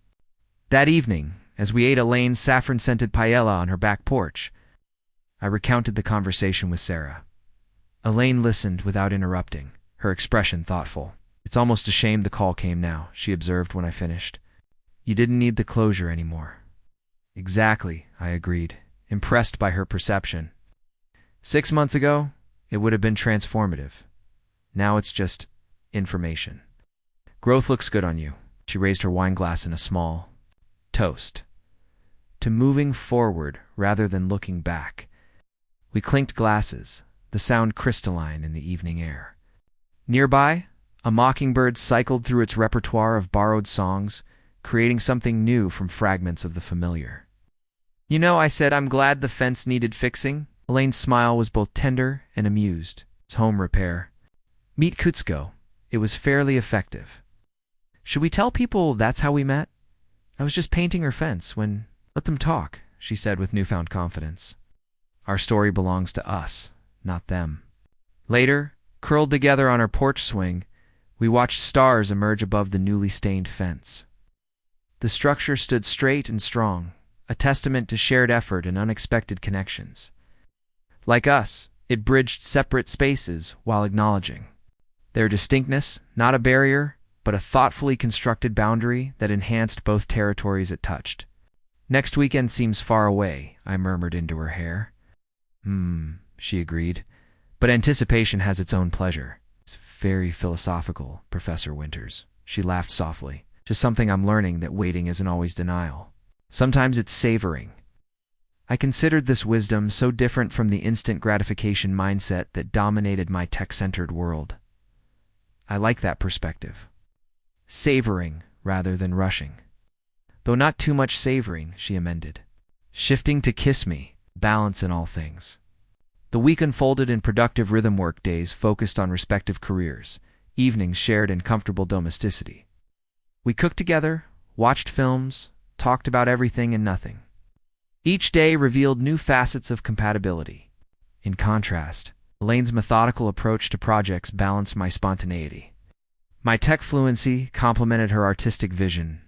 That evening, as we ate Elaine's saffron-scented paella on her back porch, I recounted the conversation with Sarah. Elaine listened without interrupting, her expression thoughtful. "It's almost a shame the call came now," she observed when I finished. You didn't need the closure anymore. Exactly, I agreed, impressed by her perception. 6 months ago, it would have been transformative. Now it's just information. Growth looks good on you. She raised her wine glass in a small toast to moving forward rather than looking back. We clinked glasses, the sound crystalline in the evening air. Nearby, a mockingbird cycled through its repertoire of borrowed songs, creating something new from fragments of the familiar. You know, I said I'm glad the fence needed fixing. Elaine's smile was both tender and amused. It's home repair. Meet Kutsko. It was fairly effective. Should we tell people that's how we met? I was just painting her fence when... Let them talk, she said with newfound confidence. Our story belongs to us, not them. Later, curled together on our porch swing, we watched stars emerge above the newly stained fence. The structure stood straight and strong, a testament to shared effort and unexpected connections. Like us, it bridged separate spaces while acknowledging their distinctness, not a barrier, but a thoughtfully constructed boundary that enhanced both territories it touched. Next weekend seems far away, I murmured into her hair. She agreed, but anticipation has its own pleasure. It's very philosophical, Professor Winters. She laughed softly. Just something I'm learning that waiting isn't always denial. Sometimes it's savoring. I considered this wisdom so different from the instant gratification mindset that dominated my tech-centered world. I like that perspective. Savoring rather than rushing. Though not too much savoring, she amended. Shifting to kiss me, balance in all things. The week unfolded in productive rhythm work days focused on respective careers, evenings shared in comfortable domesticity. We cooked together, watched films, talked about everything and nothing. Each day revealed new facets of compatibility. In contrast, Elaine's methodical approach to projects balanced my spontaneity. My tech fluency complemented her artistic vision.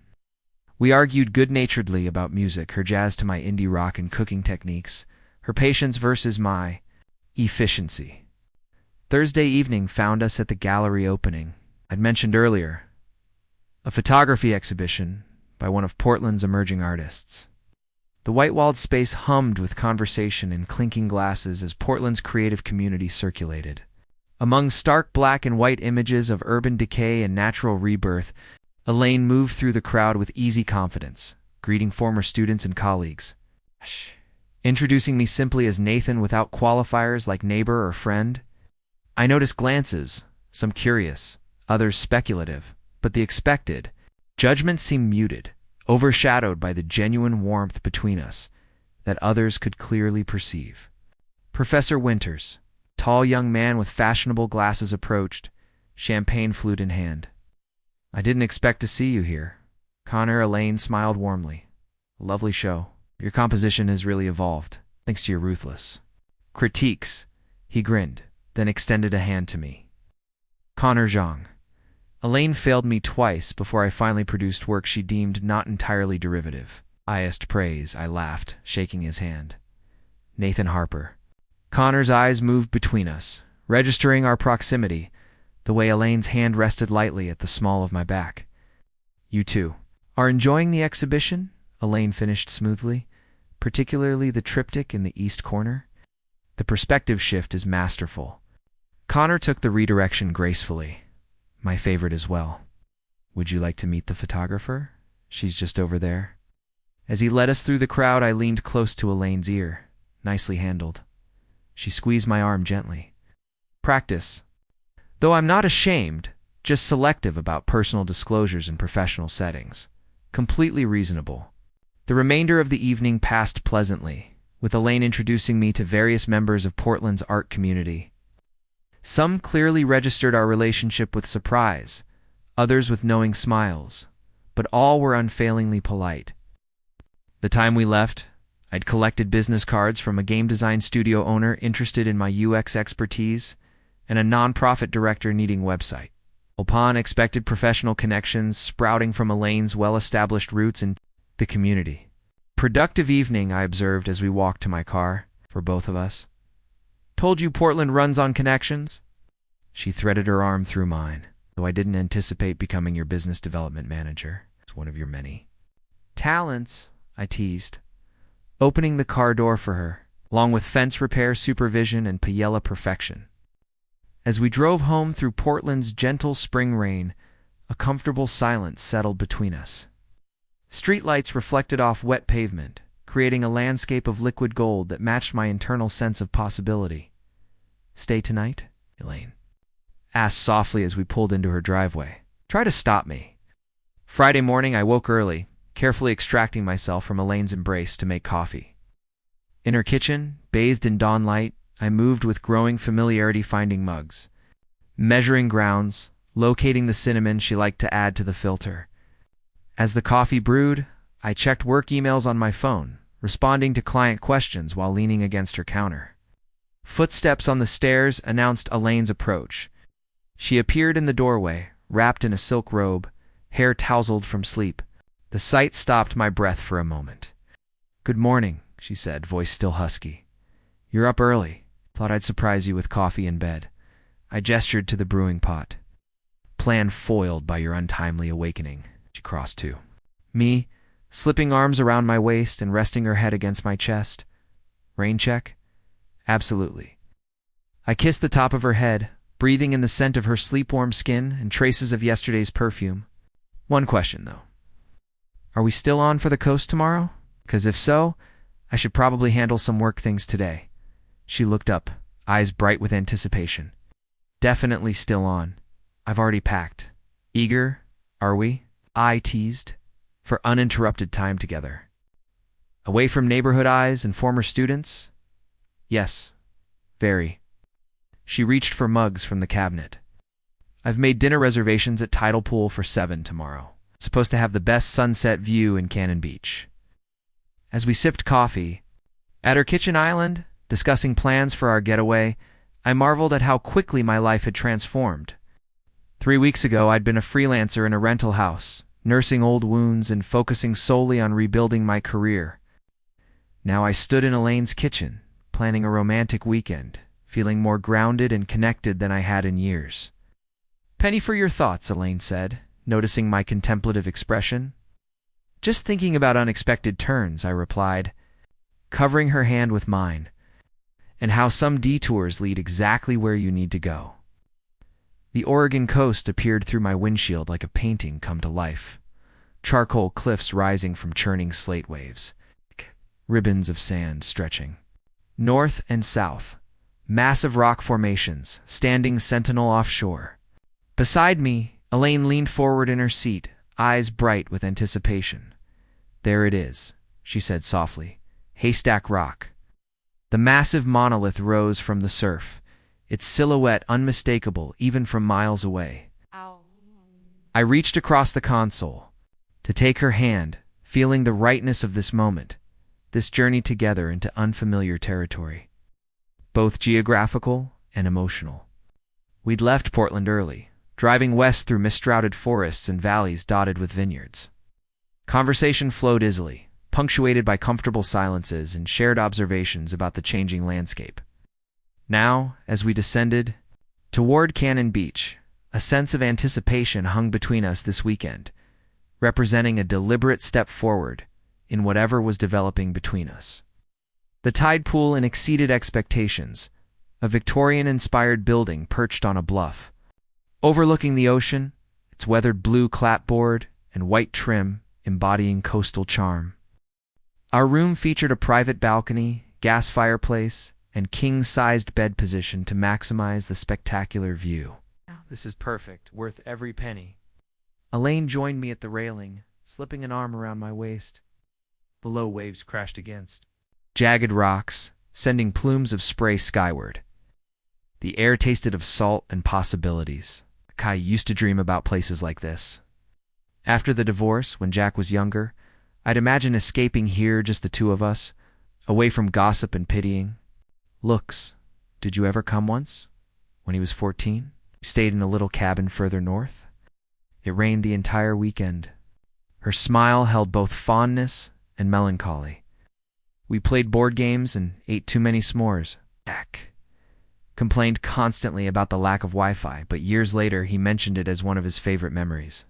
We argued good-naturedly about music, her jazz to my indie rock and cooking techniques, her patience versus my efficiency. Thursday evening found us at the gallery opening I'd mentioned earlier, a photography exhibition by one of Portland's emerging artists. The white-walled space hummed with conversation and clinking glasses as Portland's creative community circulated. Among stark black and white images of urban decay and natural rebirth, Elaine moved through the crowd with easy confidence, greeting former students and colleagues, introducing me simply as Nathan without qualifiers like neighbor or friend. I noticed glances, some curious, others speculative, but the expected. Judgment seemed muted, overshadowed by the genuine warmth between us that others could clearly perceive. Professor Winters, tall young man with fashionable glasses, approached, champagne flute in hand. I didn't expect to see you here. Connor. Elaine smiled warmly. Lovely show. Your composition has really evolved, thanks to your ruthless critiques. He grinned, then extended a hand to me. Connor Zhang. Elaine failed me twice before I finally produced work she deemed not entirely derivative. Highest praise, I laughed, shaking his hand. Nathan Harper. Connor's eyes moved between us, registering our proximity, the way Elaine's hand rested lightly at the small of my back. You too are enjoying the exhibition? Elaine finished smoothly, particularly the triptych in the east corner. The perspective shift is masterful. Connor took the redirection gracefully. My favorite as well. Would you like to meet the photographer? She's just over there. As he led us through the crowd, I leaned close to Elaine's ear. Nicely handled. She squeezed my arm gently. Practice. Though I'm not ashamed, just selective about personal disclosures in professional settings. Completely reasonable. The remainder of the evening passed pleasantly, with Elaine introducing me to various members of Portland's art community. Some clearly registered our relationship with surprise, others with knowing smiles, but all were unfailingly polite. The time we left, I'd collected business cards from a game design studio owner interested in my UX expertise and a nonprofit director needing website. Upon expected professional connections sprouting from Elaine's well-established roots in the community. Productive evening, I observed as we walked to my car, for both of us. Told you Portland runs on connections? She threaded her arm through mine, though I didn't anticipate becoming your business development manager. It's one of your many. Talents, I teased, opening the car door for her, along with fence repair supervision and paella perfection. As we drove home through Portland's gentle spring rain, a comfortable silence settled between us. Streetlights reflected off wet pavement, creating a landscape of liquid gold that matched my internal sense of possibility. "Stay tonight?" Elaine asked softly as we pulled into her driveway. "Try to stop me." Friday morning, I woke early, carefully extracting myself from Elaine's embrace to make coffee. In her kitchen, bathed in dawn light, I moved with growing familiarity, finding mugs, measuring grounds, locating the cinnamon she liked to add to the filter. As the coffee brewed, I checked work emails on my phone, responding to client questions while leaning against her counter. Footsteps on the stairs announced Elaine's approach. She appeared in the doorway, wrapped in a silk robe, hair tousled from sleep. The sight stopped my breath for a moment. "Good morning," she said, voice still husky. "You're up early. Thought I'd surprise you with coffee in bed." I gestured to the brewing pot. "Plan foiled by your untimely awakening," she crossed to me, slipping arms around my waist and resting her head against my chest. "Rain check?" "Absolutely." I kissed the top of her head, breathing in the scent of her sleep-warm skin and traces of yesterday's perfume. "One question, though. Are we still on for the coast tomorrow? 'Cause if so, I should probably handle some work things today." She looked up, eyes bright with anticipation. "Definitely still on. I've already packed." "Eager, are we?" I teased, "for uninterrupted time together. Away from neighborhood eyes and former students?" "Yes, very." She reached for mugs from the cabinet. "I've made dinner reservations at Tidal Pool for 7 tomorrow. Supposed to have the best sunset view in Cannon Beach." As we sipped coffee at her kitchen island, discussing plans for our getaway, I marveled at how quickly my life had transformed. 3 weeks ago, I'd been a freelancer in a rental house, nursing old wounds and focusing solely on rebuilding my career. Now I stood in Elaine's kitchen, planning a romantic weekend, feeling more grounded and connected than I had in years. "Penny for your thoughts," Elaine said, noticing my contemplative expression. "Just thinking about unexpected turns," I replied, covering her hand with mine, "and how some detours lead exactly where you need to go." The Oregon coast appeared through my windshield like a painting come to life. Charcoal cliffs rising from churning slate waves, ribbons of sand stretching north and south, massive rock formations standing sentinel offshore. Beside me, Elaine leaned forward in her seat, eyes bright with anticipation. "There it is," she said softly. "Haystack Rock." The massive monolith rose from the surf, its silhouette unmistakable even from miles away. Ow. I reached across the console to take her hand, feeling the rightness of this moment, this journey together into unfamiliar territory, both geographical and emotional. We'd left Portland early, driving west through mist-shrouded forests and valleys dotted with vineyards. Conversation flowed easily, punctuated by comfortable silences and shared observations about the changing landscape. Now, as we descended toward Cannon Beach, a sense of anticipation hung between us this weekend, representing a deliberate step forward in whatever was developing between us. The tide pool exceeded expectations, a Victorian-inspired building perched on a bluff, overlooking the ocean, its weathered blue clapboard and white trim embodying coastal charm. Our room featured a private balcony, gas fireplace, and king-sized bed position to maximize the spectacular view. "This is perfect, worth every penny." Elaine joined me at the railing, slipping an arm around my waist. Below, waves crashed against jagged rocks, sending plumes of spray skyward. The air tasted of salt and possibilities. Kai used to dream about places like this. After the divorce, when Jack was younger, I'd imagine escaping here, just the two of us, away from gossip and pitying. "Looks, did you ever come once? When he was 14? We stayed in a little cabin further north. It rained the entire weekend." Her smile held both fondness and melancholy. "We played board games and ate too many s'mores." Jack complained constantly about the lack of Wi-Fi, but years later he mentioned it as one of his favorite memories.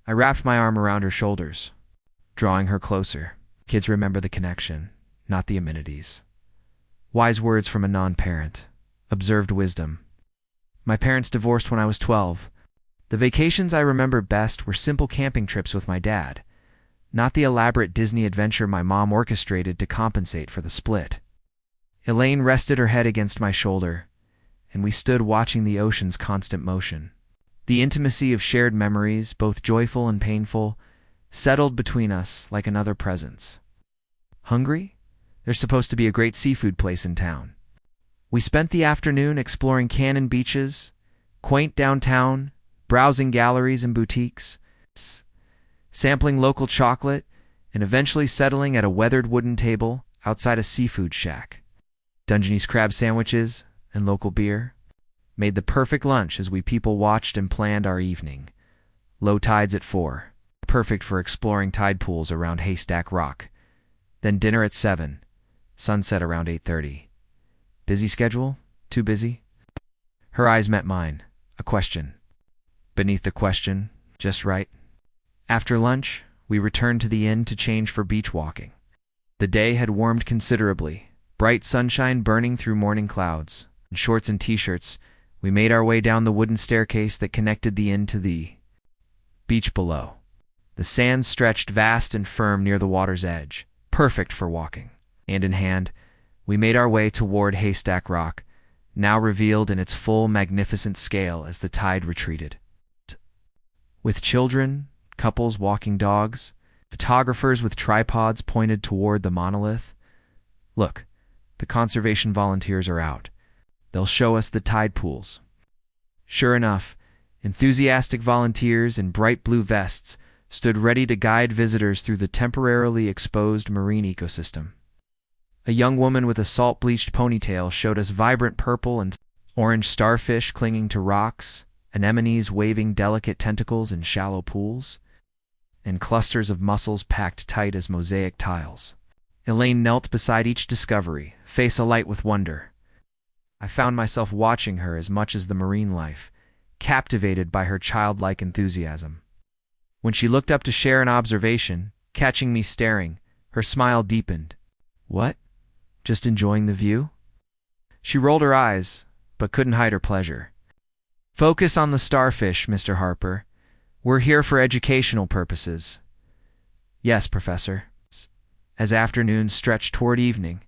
I wrapped my arm around her shoulders, drawing her closer. Kids remember the connection, not the amenities. Wise words from a non-parent. Observed wisdom. My parents divorced when I was 12. The vacations I remember best were simple camping trips with my dad, not the elaborate Disney adventure my mom orchestrated to compensate for the split. Elaine rested her head against my shoulder, and we stood watching the ocean's constant motion. The intimacy of shared memories, both joyful and painful, settled between us like another presence. Hungry? There's supposed to be a great seafood place in town. We spent the afternoon exploring cannon beaches, quaint downtown, browsing galleries and boutiques, sampling local chocolate, and eventually settling at a weathered wooden table outside a seafood shack. Dungeness crab sandwiches and local beer made the perfect lunch as we people watched and planned our evening. Low tides at 4, perfect for exploring tide pools around Haystack Rock. Then dinner at 7, sunset around 8:30. Busy schedule? Too busy? Her eyes met mine, a question. Beneath the question, just right. After lunch, we returned to the inn to change for beach walking. The day had warmed considerably, bright sunshine burning through morning clouds. In shorts and t-shirts, we made our way down the wooden staircase that connected the inn to the beach below. The sand stretched vast and firm near the water's edge, perfect for walking. Hand in hand, we made our way toward Haystack Rock, now revealed in its full magnificent scale as the tide retreated. With children, couples walking dogs, photographers with tripods pointed toward the monolith. Look, the conservation volunteers are out. They'll show us the tide pools. Sure enough, enthusiastic volunteers in bright blue vests stood ready to guide visitors through the temporarily exposed marine ecosystem. A young woman with a salt-bleached ponytail showed us vibrant purple and orange starfish clinging to rocks, anemones waving delicate tentacles in shallow pools, and clusters of mussels packed tight as mosaic tiles. Elaine knelt beside each discovery, face alight with wonder. I found myself watching her as much as the marine life, captivated by her childlike enthusiasm. When she looked up to share an observation, catching me staring, her smile deepened. What? Just enjoying the view? She rolled her eyes, but couldn't hide her pleasure. Focus on the starfish, Mr. Harper. We're here for educational purposes. Yes, Professor. As afternoon stretched toward evening,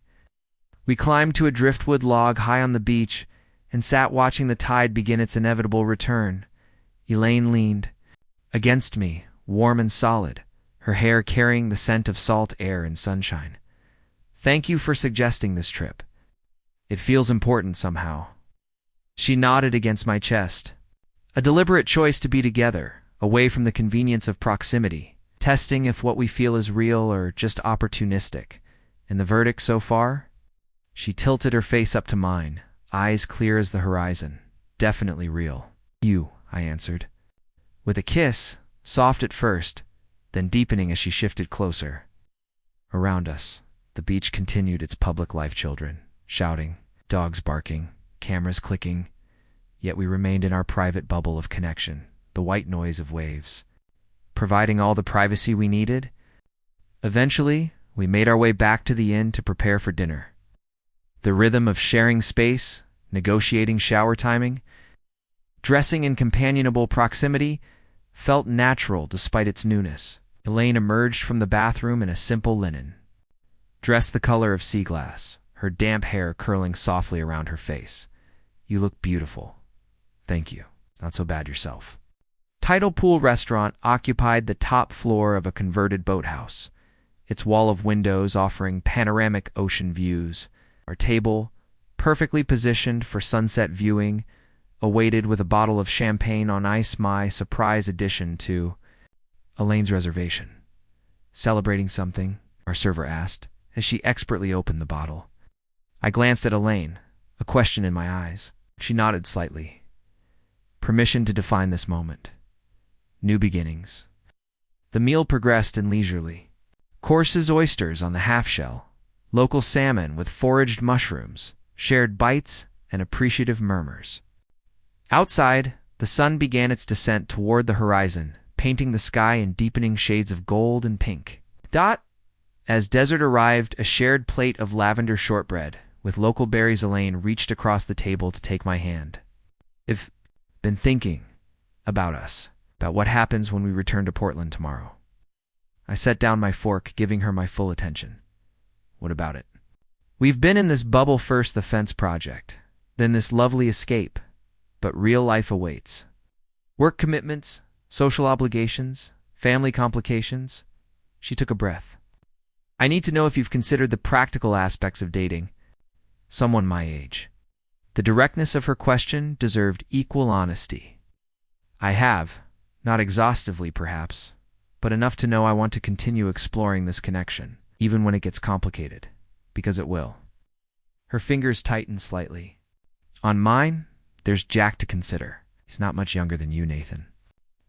we climbed to a driftwood log high on the beach and sat watching the tide begin its inevitable return. Elaine leaned against me, warm and solid, her hair carrying the scent of salt air and sunshine. Thank you for suggesting this trip. It feels important somehow. She nodded against my chest. A deliberate choice to be together, away from the convenience of proximity, testing if what we feel is real or just opportunistic. And the verdict so far? She tilted her face up to mine, eyes clear as the horizon. Definitely real. You, I answered. With a kiss, soft at first, then deepening as she shifted closer. Around us, the beach continued its public life, children shouting, dogs barking, cameras clicking, yet we remained in our private bubble of connection, the white noise of waves, providing all the privacy we needed. Eventually, we made our way back to the inn to prepare for dinner. The rhythm of sharing space, negotiating shower timing, dressing in companionable proximity felt natural despite its newness. Elaine emerged from the bathroom in a simple linen, dressed the color of sea glass, her damp hair curling softly around her face. You look beautiful. Thank you. Not so bad yourself. Tidal Pool Restaurant occupied the top floor of a converted boathouse, its wall of windows offering panoramic ocean views. Our table, perfectly positioned for sunset viewing, awaited with a bottle of champagne on ice, my surprise addition to Elaine's reservation. Celebrating something? Our server asked, as she expertly opened the bottle. I glanced at Elaine, a question in my eyes. She nodded slightly. Permission to define this moment. New beginnings. The meal progressed in leisurely. Courses oysters on the half-shell, local salmon with foraged mushrooms, shared bites and appreciative murmurs. Outside, the sun began its descent toward the horizon, painting the sky in deepening shades of gold and pink. Dot. As dessert arrived, a shared plate of lavender shortbread with local berries. Elaine reached across the table to take my hand. I've been thinking about us, about what happens when we return to Portland tomorrow. I set down my fork, giving her my full attention. What about it? We've been in this bubble first, the fence project, then this lovely escape, but real life awaits. Work commitments, social obligations, family complications. She took a breath. I need to know if you've considered the practical aspects of dating someone my age. The directness of her question deserved equal honesty. I have, not exhaustively perhaps, but enough to know I want to continue exploring this connection, even when it gets complicated, because it will. Her fingers tightened slightly. On mine, there's Jack to consider. He's not much younger than you, Nathan.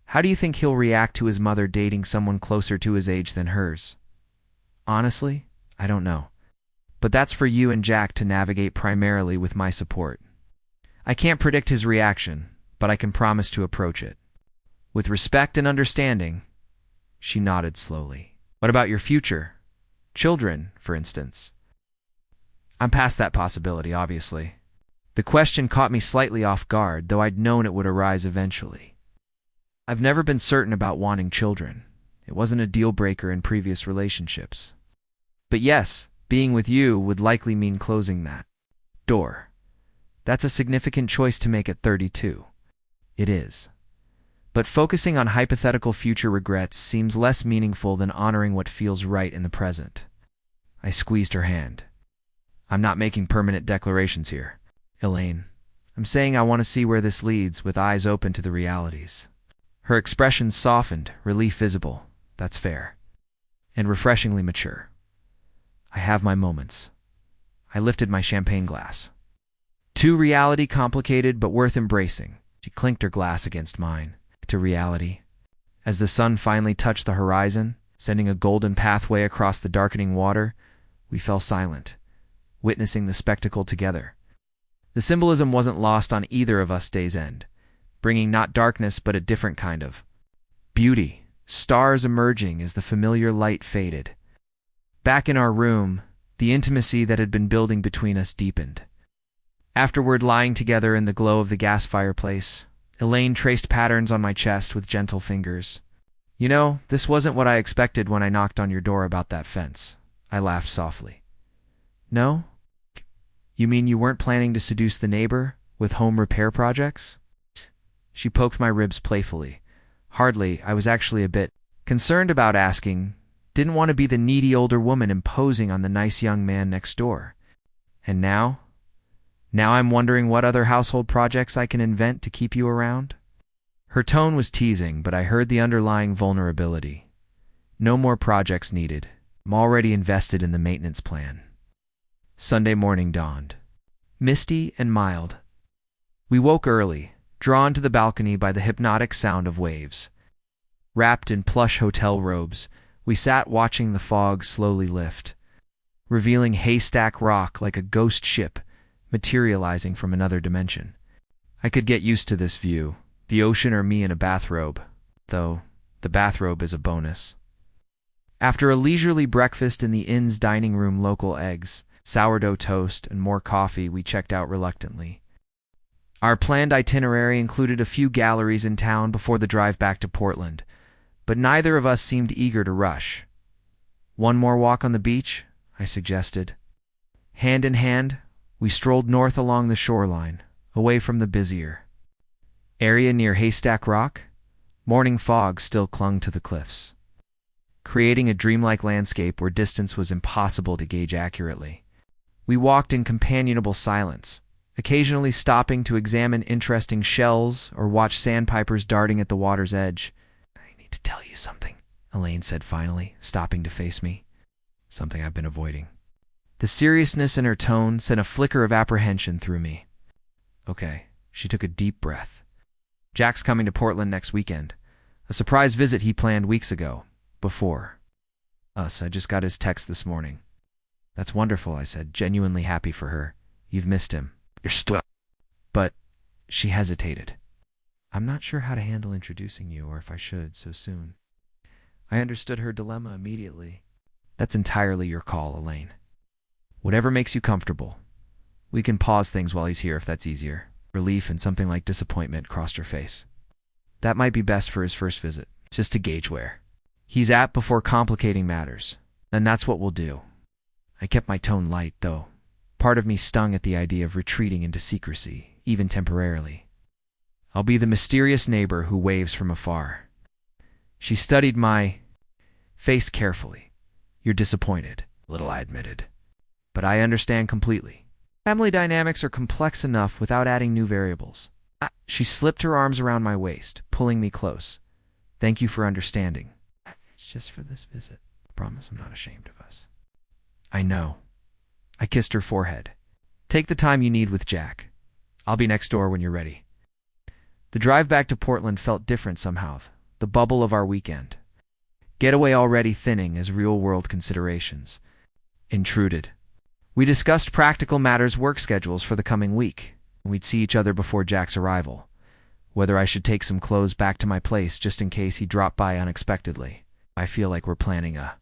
How do you think he'll react to his mother dating someone closer to his age than hers? Honestly, I don't know. But that's for you and Jack to navigate, primarily with my support. I can't predict his reaction, but I can promise to approach it with respect and understanding. She nodded slowly. What about your future? Children, for instance? I'm past that possibility, obviously. The question caught me slightly off guard, though I'd known it would arise eventually. I've never been certain about wanting children. It wasn't a deal breaker in previous relationships. But yes, being with you would likely mean closing that door. That's a significant choice to make at 32. It is. But focusing on hypothetical future regrets seems less meaningful than honoring what feels right in the present. I squeezed her hand. I'm not making permanent declarations here, Elaine. I'm saying I want to see where this leads, with eyes open to the realities. Her expression softened, relief visible. That's fair. And refreshingly mature. I have my moments. I lifted my champagne glass. To reality, complicated but worth embracing. She clinked her glass against mine. To reality. As the sun finally touched the horizon, sending a golden pathway across the darkening water, we fell silent, witnessing the spectacle together. The symbolism wasn't lost on either of us day's end, bringing not darkness but a different kind of beauty. Stars emerging as the familiar light faded. Back in our room, the intimacy that had been building between us deepened. Afterward, lying together in the glow of the gas fireplace, Elaine traced patterns on my chest with gentle fingers. You know, this wasn't what I expected when I knocked on your door about that fence. I laughed softly. No? You mean you weren't planning to seduce the neighbor with home repair projects? She poked my ribs playfully. Hardly. I was actually a bit concerned about asking. Didn't want to be the needy older woman imposing on the nice young man next door. And now? Now I'm wondering what other household projects I can invent to keep you around? Her tone was teasing, but I heard the underlying vulnerability. No more projects needed. I'm already invested in the maintenance plan. Sunday morning dawned. Misty and mild. We woke early, drawn to the balcony by the hypnotic sound of waves. Wrapped in plush hotel robes, we sat watching the fog slowly lift, revealing Haystack Rock like a ghost ship materializing from another dimension. I could get used to this view, the ocean or me in a bathrobe, though the bathrobe is a bonus. After a leisurely breakfast in the inn's dining room, local eggs, sourdough toast, and more coffee, we checked out reluctantly. Our planned itinerary included a few galleries in town before the drive back to Portland, but neither of us seemed eager to rush. One more walk on the beach, I suggested. Hand in hand, we strolled north along the shoreline, away from the busier area near Haystack Rock. Morning fog still clung to the cliffs, creating a dreamlike landscape where distance was impossible to gauge accurately. We walked in companionable silence, occasionally stopping to examine interesting shells or watch sandpipers darting at the water's edge. I need to tell you something, Elaine said finally, stopping to face me. Something I've been avoiding. The seriousness in her tone sent a flicker of apprehension through me. Okay, she took a deep breath. Jack's coming to Portland next weekend. A surprise visit he planned weeks ago, before us. I just got his text this morning. That's wonderful, I said, genuinely happy for her. You've missed him. You're still... But she hesitated. I'm not sure how to handle introducing you, or if I should, so soon. I understood her dilemma immediately. That's entirely your call, Elaine. Whatever makes you comfortable. We can pause things while he's here if that's easier. Relief and something like disappointment crossed her face. That might be best for his first visit, just to gauge where he's at before complicating matters. And that's what we'll do. I kept my tone light, though. Part of me stung at the idea of retreating into secrecy, even temporarily. I'll be the mysterious neighbor who waves from afar. She studied my face carefully. You're disappointed, little, I admitted. But I understand completely. Family dynamics are complex enough without adding new variables. She slipped her arms around my waist, pulling me close. Thank you for understanding. It's just for this visit. I promise I'm not ashamed of us. I know. I kissed her forehead. Take the time you need with Jack. I'll be next door when you're ready. The drive back to Portland felt different somehow, the bubble of our weekend. Getaway already thinning as real-world considerations intruded. We discussed practical matters, work schedules for the coming week. We'd see each other before Jack's arrival. Whether I should take some clothes back to my place just in case he dropped by unexpectedly. I feel like we're planning a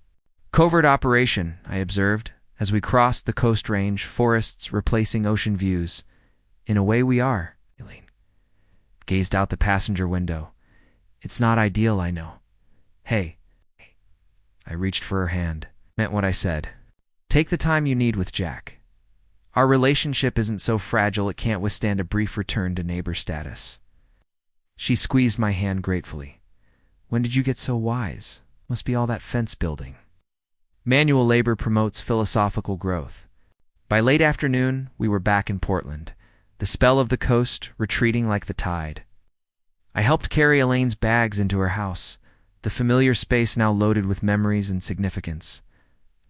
covert operation, I observed, as we crossed the coast range, forests replacing ocean views. In a way we are, Elaine. Gazed out the passenger window. It's not ideal, I know. Hey. I reached for her hand. Meant what I said. Take the time you need with Jack. Our relationship isn't so fragile it can't withstand a brief return to neighbor status. She squeezed my hand gratefully. When did you get so wise? Must be all that fence building. Manual labor promotes philosophical growth. By late afternoon, we were back in Portland, the spell of the coast retreating like the tide. I helped carry Elaine's bags into her house, the familiar space now loaded with memories and significance.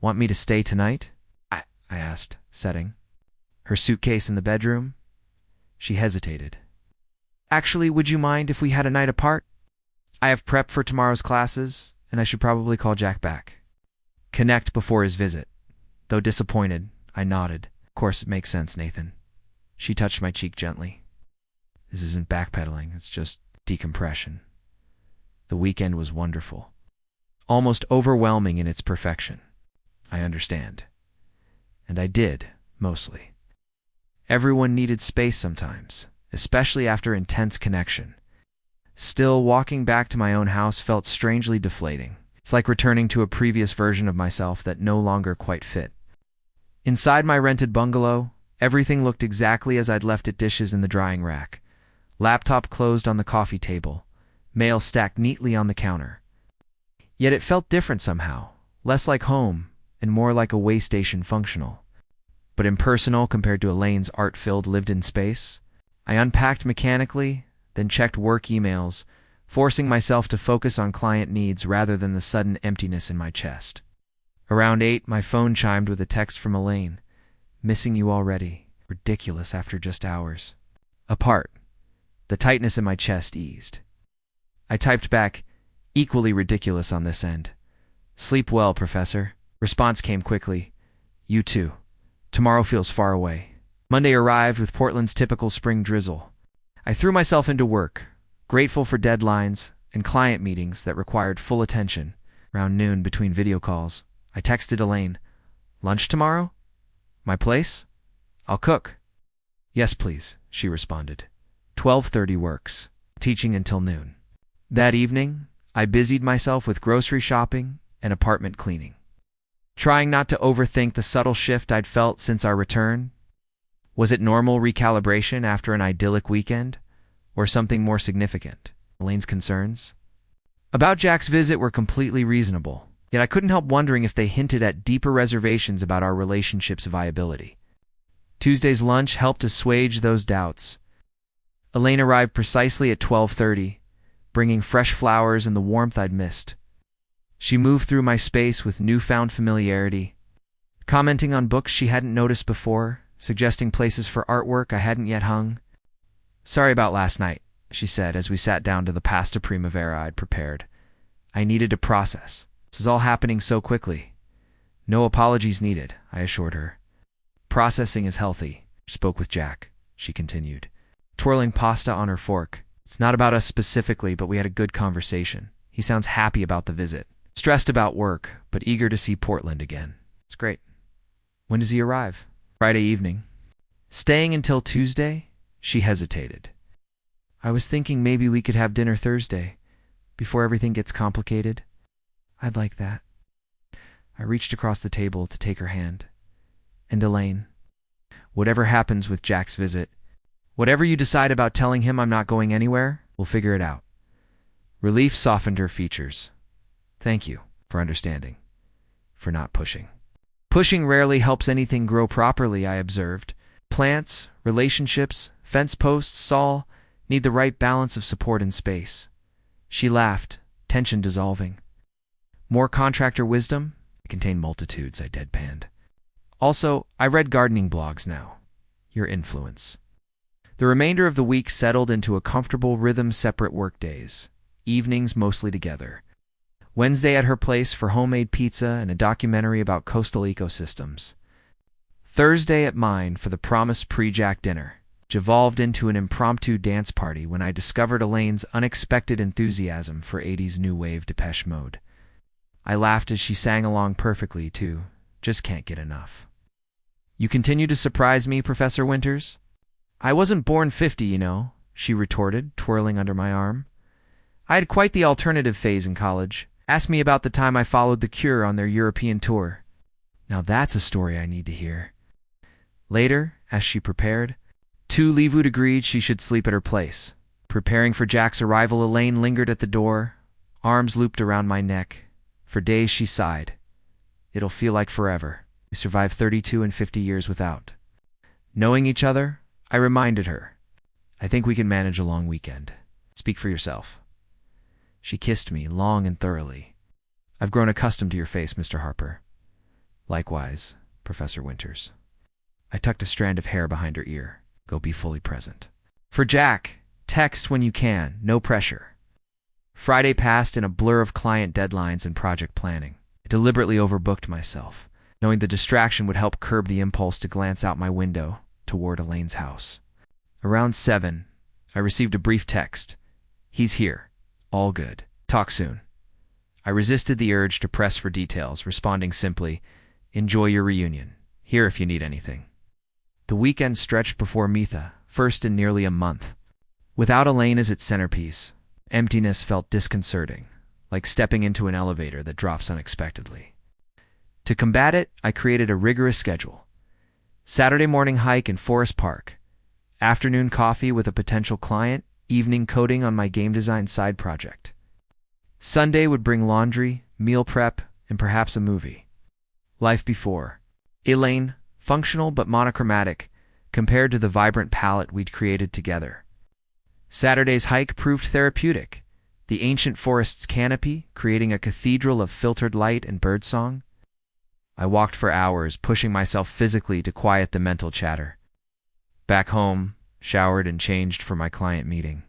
Want me to stay tonight? I asked, setting her suitcase in the bedroom. She hesitated. Actually, would you mind if we had a night apart? I have prep for tomorrow's classes, and I should probably call Jack back. Connect before his visit. Though disappointed, I nodded. Of course it makes sense, Nathan. She touched my cheek gently. This isn't backpedaling, it's just decompression. The weekend was wonderful. Almost overwhelming in its perfection. I understand. And I did, mostly. Everyone needed space sometimes, especially after intense connection. Still, walking back to my own house felt strangely deflating. It's like returning to a previous version of myself that no longer quite fit. Inside my rented bungalow, everything looked exactly as I'd left it, dishes in the drying rack, laptop closed on the coffee table, mail stacked neatly on the counter. Yet it felt different somehow, less like home and more like a way station functional. But impersonal compared to Elaine's art-filled lived-in space. I unpacked mechanically, then checked work emails, forcing myself to focus on client needs rather than the sudden emptiness in my chest. Around 8, my phone chimed with a text from Elaine. Missing you already. Ridiculous after just hours. Apart. The tightness in my chest eased. I typed back, equally ridiculous on this end. Sleep well, Professor. Response came quickly. You too. Tomorrow feels far away. Monday arrived with Portland's typical spring drizzle. I threw myself into work, grateful for deadlines and client meetings that required full attention. Around noon, between video calls, I texted Elaine, Lunch tomorrow? My place? I'll cook. Yes, please, she responded. 12:30 works. Teaching until noon. That evening, I busied myself with grocery shopping and apartment cleaning. Trying not to overthink the subtle shift I'd felt since our return. Was it normal recalibration after an idyllic weekend? Or something more significant? Elaine's concerns about Jack's visit were completely reasonable, yet I couldn't help wondering if they hinted at deeper reservations about our relationship's viability. Tuesday's lunch helped assuage those doubts. Elaine arrived precisely at 12:30, bringing fresh flowers and the warmth I'd missed. She moved through my space with newfound familiarity, commenting on books she hadn't noticed before, suggesting places for artwork I hadn't yet hung. Sorry about last night, she said as we sat down to the pasta primavera I'd prepared. I needed to process. This was all happening so quickly. No apologies needed, I assured her. Processing is healthy. Spoke with Jack, she continued, twirling pasta on her fork. It's not about us specifically, but we had a good conversation. He sounds happy about the visit. Stressed about work, but eager to see Portland again. It's great. When does he arrive? Friday evening. Staying until Tuesday? She hesitated. I was thinking maybe we could have dinner Thursday, before everything gets complicated. I'd like that. I reached across the table to take her hand. And Elaine, whatever happens with Jack's visit, whatever you decide about telling him I'm not going anywhere, we'll figure it out. Relief softened her features. Thank you for understanding, for not pushing. Pushing rarely helps anything grow properly, I observed. Plants, relationships, fence posts, all need the right balance of support and space. She laughed, tension dissolving. More contractor wisdom? It contained multitudes, I deadpanned. Also, I read gardening blogs now. Your influence. The remainder of the week settled into a comfortable rhythm, separate work days. Evenings mostly together. Wednesday at her place for homemade pizza and a documentary about coastal ecosystems. Thursday at mine for the promised pre-Jack dinner. Devolved into an impromptu dance party when I discovered Elaine's unexpected enthusiasm for 80s new wave Depeche Mode. I laughed as she sang along perfectly, too. Just can't get enough. You continue to surprise me, Professor Winters? I wasn't born 50, you know, she retorted, twirling under my arm. I had quite the alternative phase in college. Ask me about the time I followed The Cure on their European tour. Now that's a story I need to hear. Later, as she prepared, Leawood agreed she should sleep at her place. Preparing for Jack's arrival, Elaine lingered at the door, arms looped around my neck. For days she sighed. It'll feel like forever. We survived 32 and 50 years without. Knowing each other, I reminded her. I think we can manage a long weekend. Speak for yourself. She kissed me long and thoroughly. I've grown accustomed to your face, Mr. Harper. Likewise, Professor Winters. I tucked a strand of hair behind her ear. Go be fully present. For Jack, text when you can, no pressure. Friday passed in a blur of client deadlines and project planning. I deliberately overbooked myself, knowing the distraction would help curb the impulse to glance out my window toward Elaine's house. Around 7, I received a brief text. He's here. All good. Talk soon. I resisted the urge to press for details, responding simply, enjoy your reunion. Here if you need anything. The weekend stretched before Mitha, first in nearly a month. Without Elaine as its centerpiece, emptiness felt disconcerting, like stepping into an elevator that drops unexpectedly. To combat it, I created a rigorous schedule. Saturday morning hike in Forest Park, afternoon coffee with a potential client, evening coding on my game design side project. Sunday would bring laundry, meal prep, and perhaps a movie. Life before. Elaine, functional but monochromatic, compared to the vibrant palette we'd created together. Saturday's hike proved therapeutic, the ancient forest's canopy creating a cathedral of filtered light and birdsong. I walked for hours, pushing myself physically to quiet the mental chatter. Back home, showered and changed for my client meeting.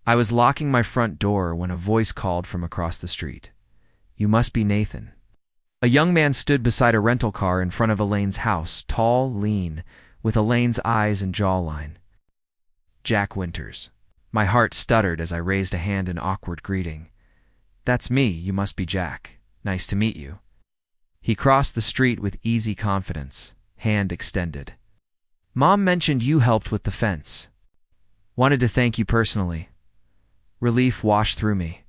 I was locking my front door when a voice called from across the street. You must be Nathan. A young man stood beside a rental car in front of Elaine's house, tall, lean, with Elaine's eyes and jawline. Jack Winters. My heart stuttered as I raised a hand in awkward greeting. That's me, you must be Jack. Nice to meet you. He crossed the street with easy confidence, hand extended. Mom mentioned you helped with the fence. Wanted to thank you personally. Relief washed through me.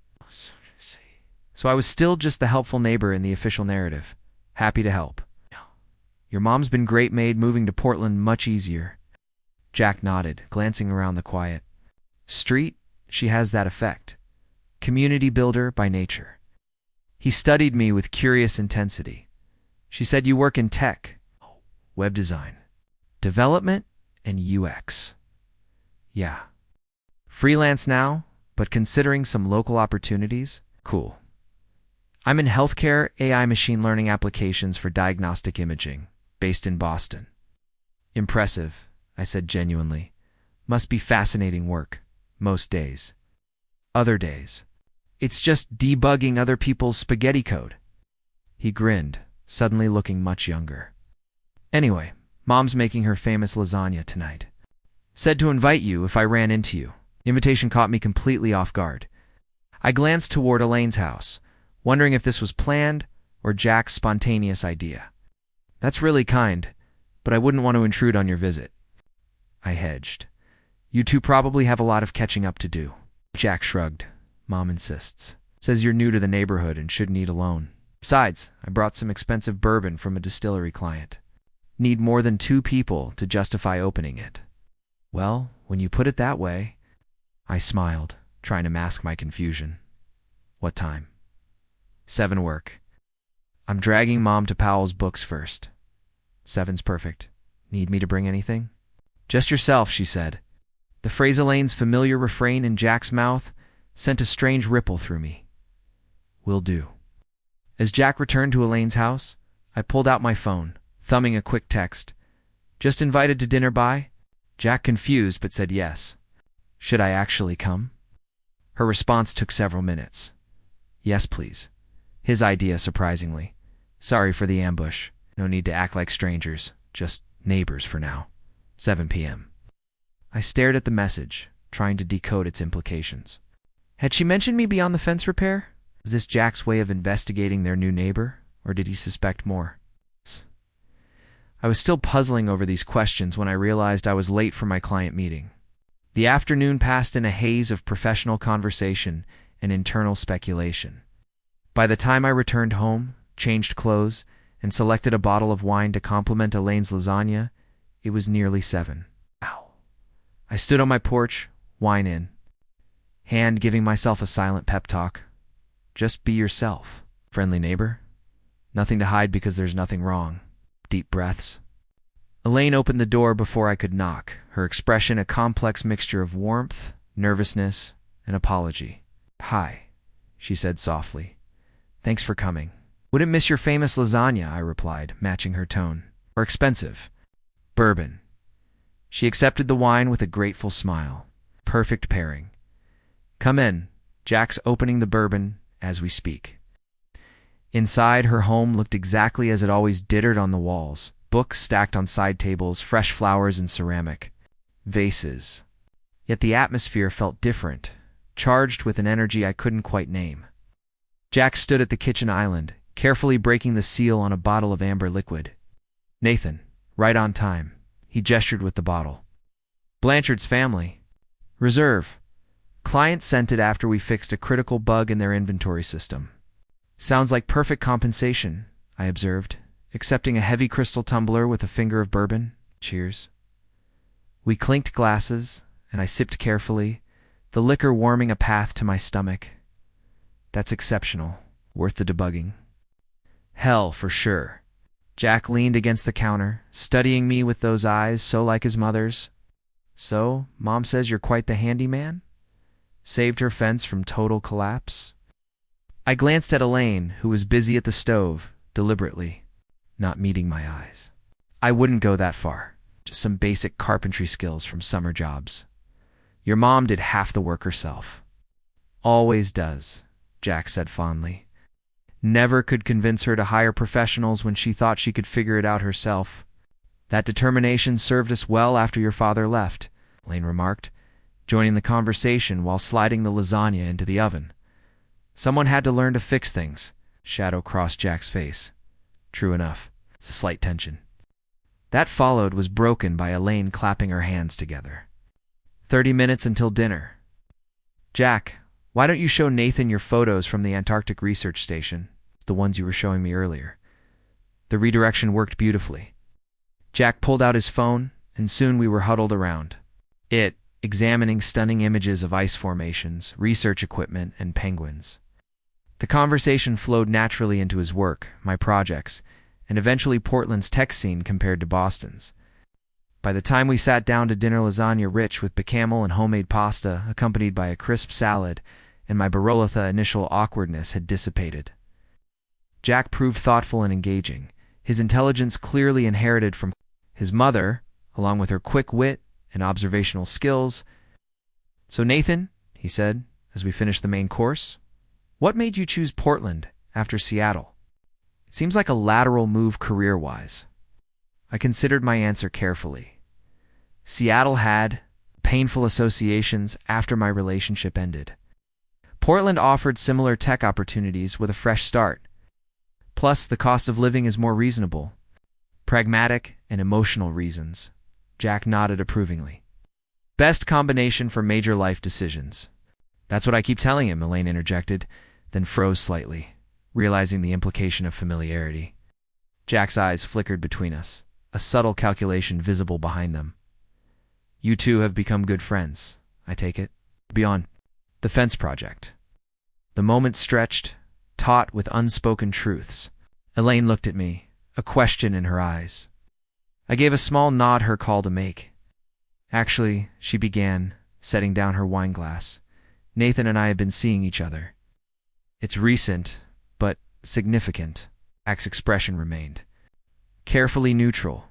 So I was still just the helpful neighbor in the official narrative. Happy to help. Your mom's been great, made moving to Portland much easier. Jack nodded, glancing around the quiet street. She has that effect. Community builder by nature. He studied me with curious intensity. She said you work in tech, web design, development, and UX. Yeah. Freelance now, but considering some local opportunities? Cool. I'm in healthcare AI machine learning applications for diagnostic imaging, based in Boston. Impressive, I said genuinely. Must be fascinating work, most days. Other days. It's just debugging other people's spaghetti code. He grinned, suddenly looking much younger. Anyway, Mom's making her famous lasagna tonight. Said to invite you if I ran into you. The invitation caught me completely off guard. I glanced toward Elaine's house, wondering if this was planned or Jack's spontaneous idea. That's really kind, but I wouldn't want to intrude on your visit. I hedged. You two probably have a lot of catching up to do. Jack shrugged. Mom insists. Says you're new to the neighborhood and shouldn't eat alone. Besides, I brought some expensive bourbon from a distillery client. Need more than 2 people to justify opening it. Well, when you put it that way, I smiled, trying to mask my confusion. What time? 7 work. I'm dragging Mom to Powell's books first. 7's perfect. Need me to bring anything? Just yourself, she said. The phrase Elaine's familiar refrain in Jack's mouth sent a strange ripple through me. Will do. As Jack returned to Elaine's house, I pulled out my phone, thumbing a quick text. Just invited to dinner by? Jack confused but said yes. Should I actually come? Her response took several minutes. Yes, please. His idea, surprisingly. Sorry for the ambush. No need to act like strangers. Just neighbors for now. 7 p.m. I stared at the message, trying to decode its implications. Had she mentioned me beyond the fence repair? Was this Jack's way of investigating their new neighbor, or did he suspect more? I was still puzzling over these questions when I realized I was late for my client meeting. The afternoon passed in a haze of professional conversation and internal speculation. By the time I returned home, changed clothes, and selected a bottle of wine to complement Elaine's lasagna, it was nearly 7. Ow. I stood on my porch, wine in, hand giving myself a silent pep talk. Just be yourself, friendly neighbor. Nothing to hide because there's nothing wrong. Deep breaths. Elaine opened the door before I could knock, her expression a complex mixture of warmth, nervousness, and apology. Hi, she said softly. Thanks for coming. Wouldn't miss your famous lasagna, I replied, matching her tone. Or expensive. Bourbon. She accepted the wine with a grateful smile. Perfect pairing. Come in. Jack's opening the bourbon as we speak. Inside, her home looked exactly as it always did on the walls. Books stacked on side tables, fresh flowers and ceramic. Vases. Yet the atmosphere felt different, charged with an energy I couldn't quite name. Jack stood at the kitchen island, carefully breaking the seal on a bottle of amber liquid. Nathan, right on time. He gestured with the bottle. Blanchard's family. Reserve. Client sent it after we fixed a critical bug in their inventory system. Sounds like perfect compensation, I observed, accepting a heavy crystal tumbler with a finger of bourbon. Cheers. We clinked glasses, and I sipped carefully, the liquor warming a path to my stomach. That's exceptional. Worth the debugging. Hell, for sure. Jack leaned against the counter, studying me with those eyes so like his mother's. So, Mom says you're quite the handyman? Saved her fence from total collapse? I glanced at Elaine, who was busy at the stove, deliberately, not meeting my eyes. I wouldn't go that far. Just some basic carpentry skills from summer jobs. Your mom did half the work herself. Always does, Jack said fondly. Never could convince her to hire professionals when she thought she could figure it out herself. That determination served us well after your father left, Elaine remarked, joining the conversation while sliding the lasagna into the oven. Someone had to learn to fix things. Shadow crossed Jack's face. True enough. It's a slight tension. That followed was broken by Elaine clapping her hands together. 30 minutes until dinner. Jack, why don't you show Nathan your photos from the Antarctic Research Station? The ones you were showing me earlier. The redirection worked beautifully. Jack pulled out his phone, and soon we were huddled around. Examining stunning images of ice formations, research equipment, and penguins. The conversation flowed naturally into his work, my projects, and eventually Portland's tech scene compared to Boston's. By the time we sat down to dinner, lasagna rich with bechamel and homemade pasta, accompanied by a crisp salad, and my Barolitha initial awkwardness had dissipated. Jack proved thoughtful and engaging, his intelligence clearly inherited from his mother, along with her quick wit and observational skills. So Nathan, he said, as we finished the main course, what made you choose Portland after Seattle? It seems like a lateral move career-wise. I considered my answer carefully. Seattle had painful associations after my relationship ended. Portland offered similar tech opportunities with a fresh start. Plus, the cost of living is more reasonable. Pragmatic and emotional reasons. Jack nodded approvingly. Best combination for major life decisions. That's what I keep telling him, Elaine interjected, then froze slightly, realizing the implication of familiarity. Jack's eyes flickered between us, a subtle calculation visible behind them. You two have become good friends, I take it, beyond the fence project. The moment stretched, taut with unspoken truths. Elaine looked at me, a question in her eyes. I gave a small nod her call to make. Actually, she began, setting down her wine glass. Nathan and I have been seeing each other. It's recent, but significant. Jack's expression remained. Carefully neutral.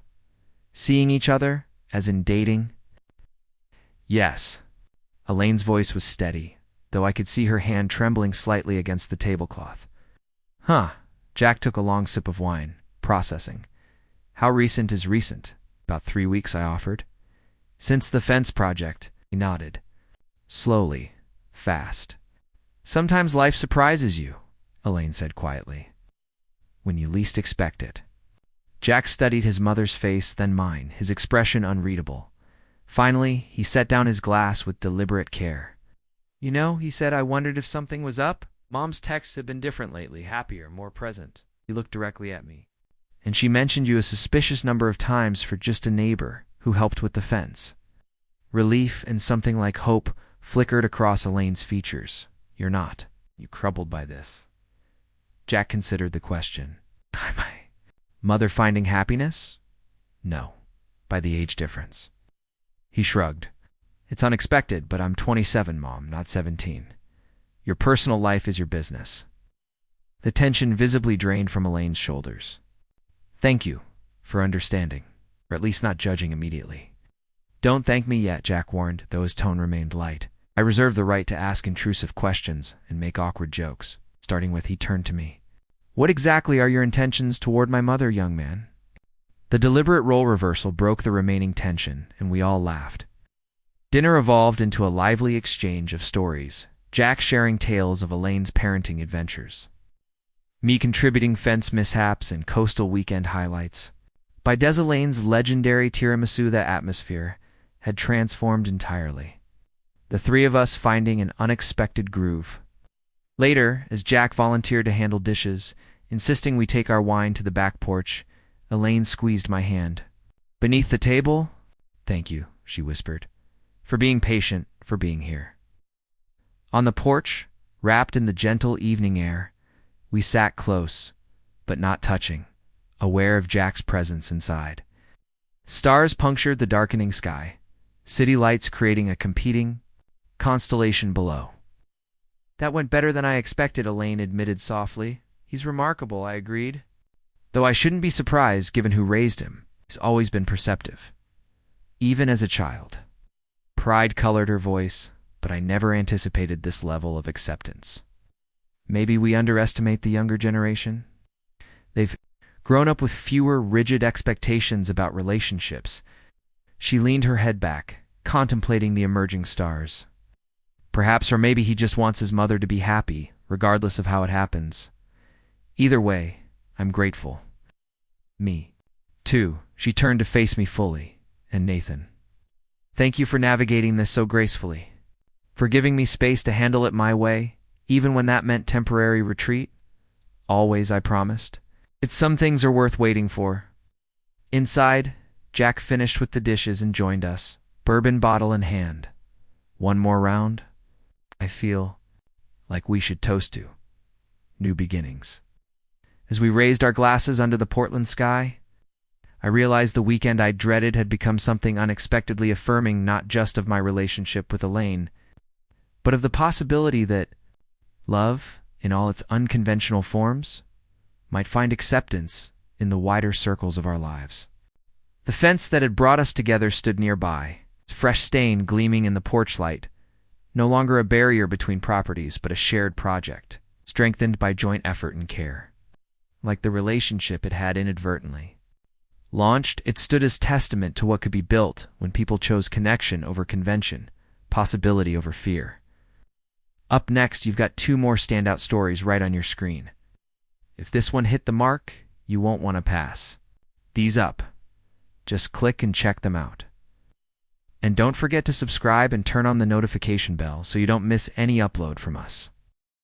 Seeing each other, as in dating? Yes. Elaine's voice was steady, though I could see her hand trembling slightly against the tablecloth. Huh. Jack took a long sip of wine, processing. How recent is recent? About 3 weeks, I offered. Since the fence project, he nodded. Slowly, fast. Sometimes life surprises you, Elaine said quietly. When you least expect it. Jack studied his mother's face, then mine, his expression unreadable. Finally, he set down his glass with deliberate care. You know, he said, I wondered if something was up. Mom's texts have been different lately, happier, more present. He looked directly at me. And she mentioned you a suspicious number of times for just a neighbor who helped with the fence. Relief and something like hope flickered across Elaine's features. You're not. You troubled by this. Jack considered the question. Am I? Mother finding happiness? No, by the age difference. He shrugged. It's unexpected, but I'm 27, Mom, not 17. Your personal life is your business. The tension visibly drained from Elaine's shoulders. Thank you for understanding, or at least not judging immediately. Don't thank me yet, Jack warned, though his tone remained light. I reserve the right to ask intrusive questions and make awkward jokes. Starting with, he turned to me. What exactly are your intentions toward my mother, young man? The deliberate role reversal broke the remaining tension, and we all laughed. Dinner evolved into a lively exchange of stories, Jack sharing tales of Elaine's parenting adventures. Me contributing fence mishaps and coastal weekend highlights. By Desalaine's legendary tiramisu, the atmosphere had transformed entirely. The three of us finding an unexpected groove. Later, as Jack volunteered to handle dishes, insisting we take our wine to the back porch, Elaine squeezed my hand. Beneath the table? Thank you, she whispered. For being patient, for being here. On the porch, wrapped in the gentle evening air, we sat close, but not touching, aware of Jack's presence inside. Stars punctured the darkening sky, city lights creating a competing constellation below. That went better than I expected, Elaine admitted softly. He's remarkable, I agreed. Though I shouldn't be surprised, given who raised him. He's always been perceptive. Even as a child. Pride colored her voice, but I never anticipated this level of acceptance. Maybe we underestimate the younger generation? They've grown up with fewer rigid expectations about relationships. She leaned her head back, contemplating the emerging stars. Perhaps, or maybe he just wants his mother to be happy, regardless of how it happens. Either way, I'm grateful. Me, too. She turned to face me fully, and Nathan. Thank you for navigating this so gracefully. For giving me space to handle it my way, even when that meant temporary retreat. Always, I promised. It's some things are worth waiting for. Inside, Jack finished with the dishes and joined us, bourbon bottle in hand. One more round? I feel like we should toast to new beginnings. As we raised our glasses under the Portland sky, I realized the weekend I dreaded had become something unexpectedly affirming, not just of my relationship with Elaine, but of the possibility that love, in all its unconventional forms, might find acceptance in the wider circles of our lives. The fence that had brought us together stood nearby, its fresh stain gleaming in the porch light, no longer a barrier between properties, but a shared project, strengthened by joint effort and care. Like the relationship it had inadvertently launched, it stood as testament to what could be built when people chose connection over convention, possibility over fear. Up next, you've got two more standout stories right on your screen. If this one hit the mark, you won't want to pass these up. Just click and check them out. And don't forget to subscribe and turn on the notification bell so you don't miss any upload from us.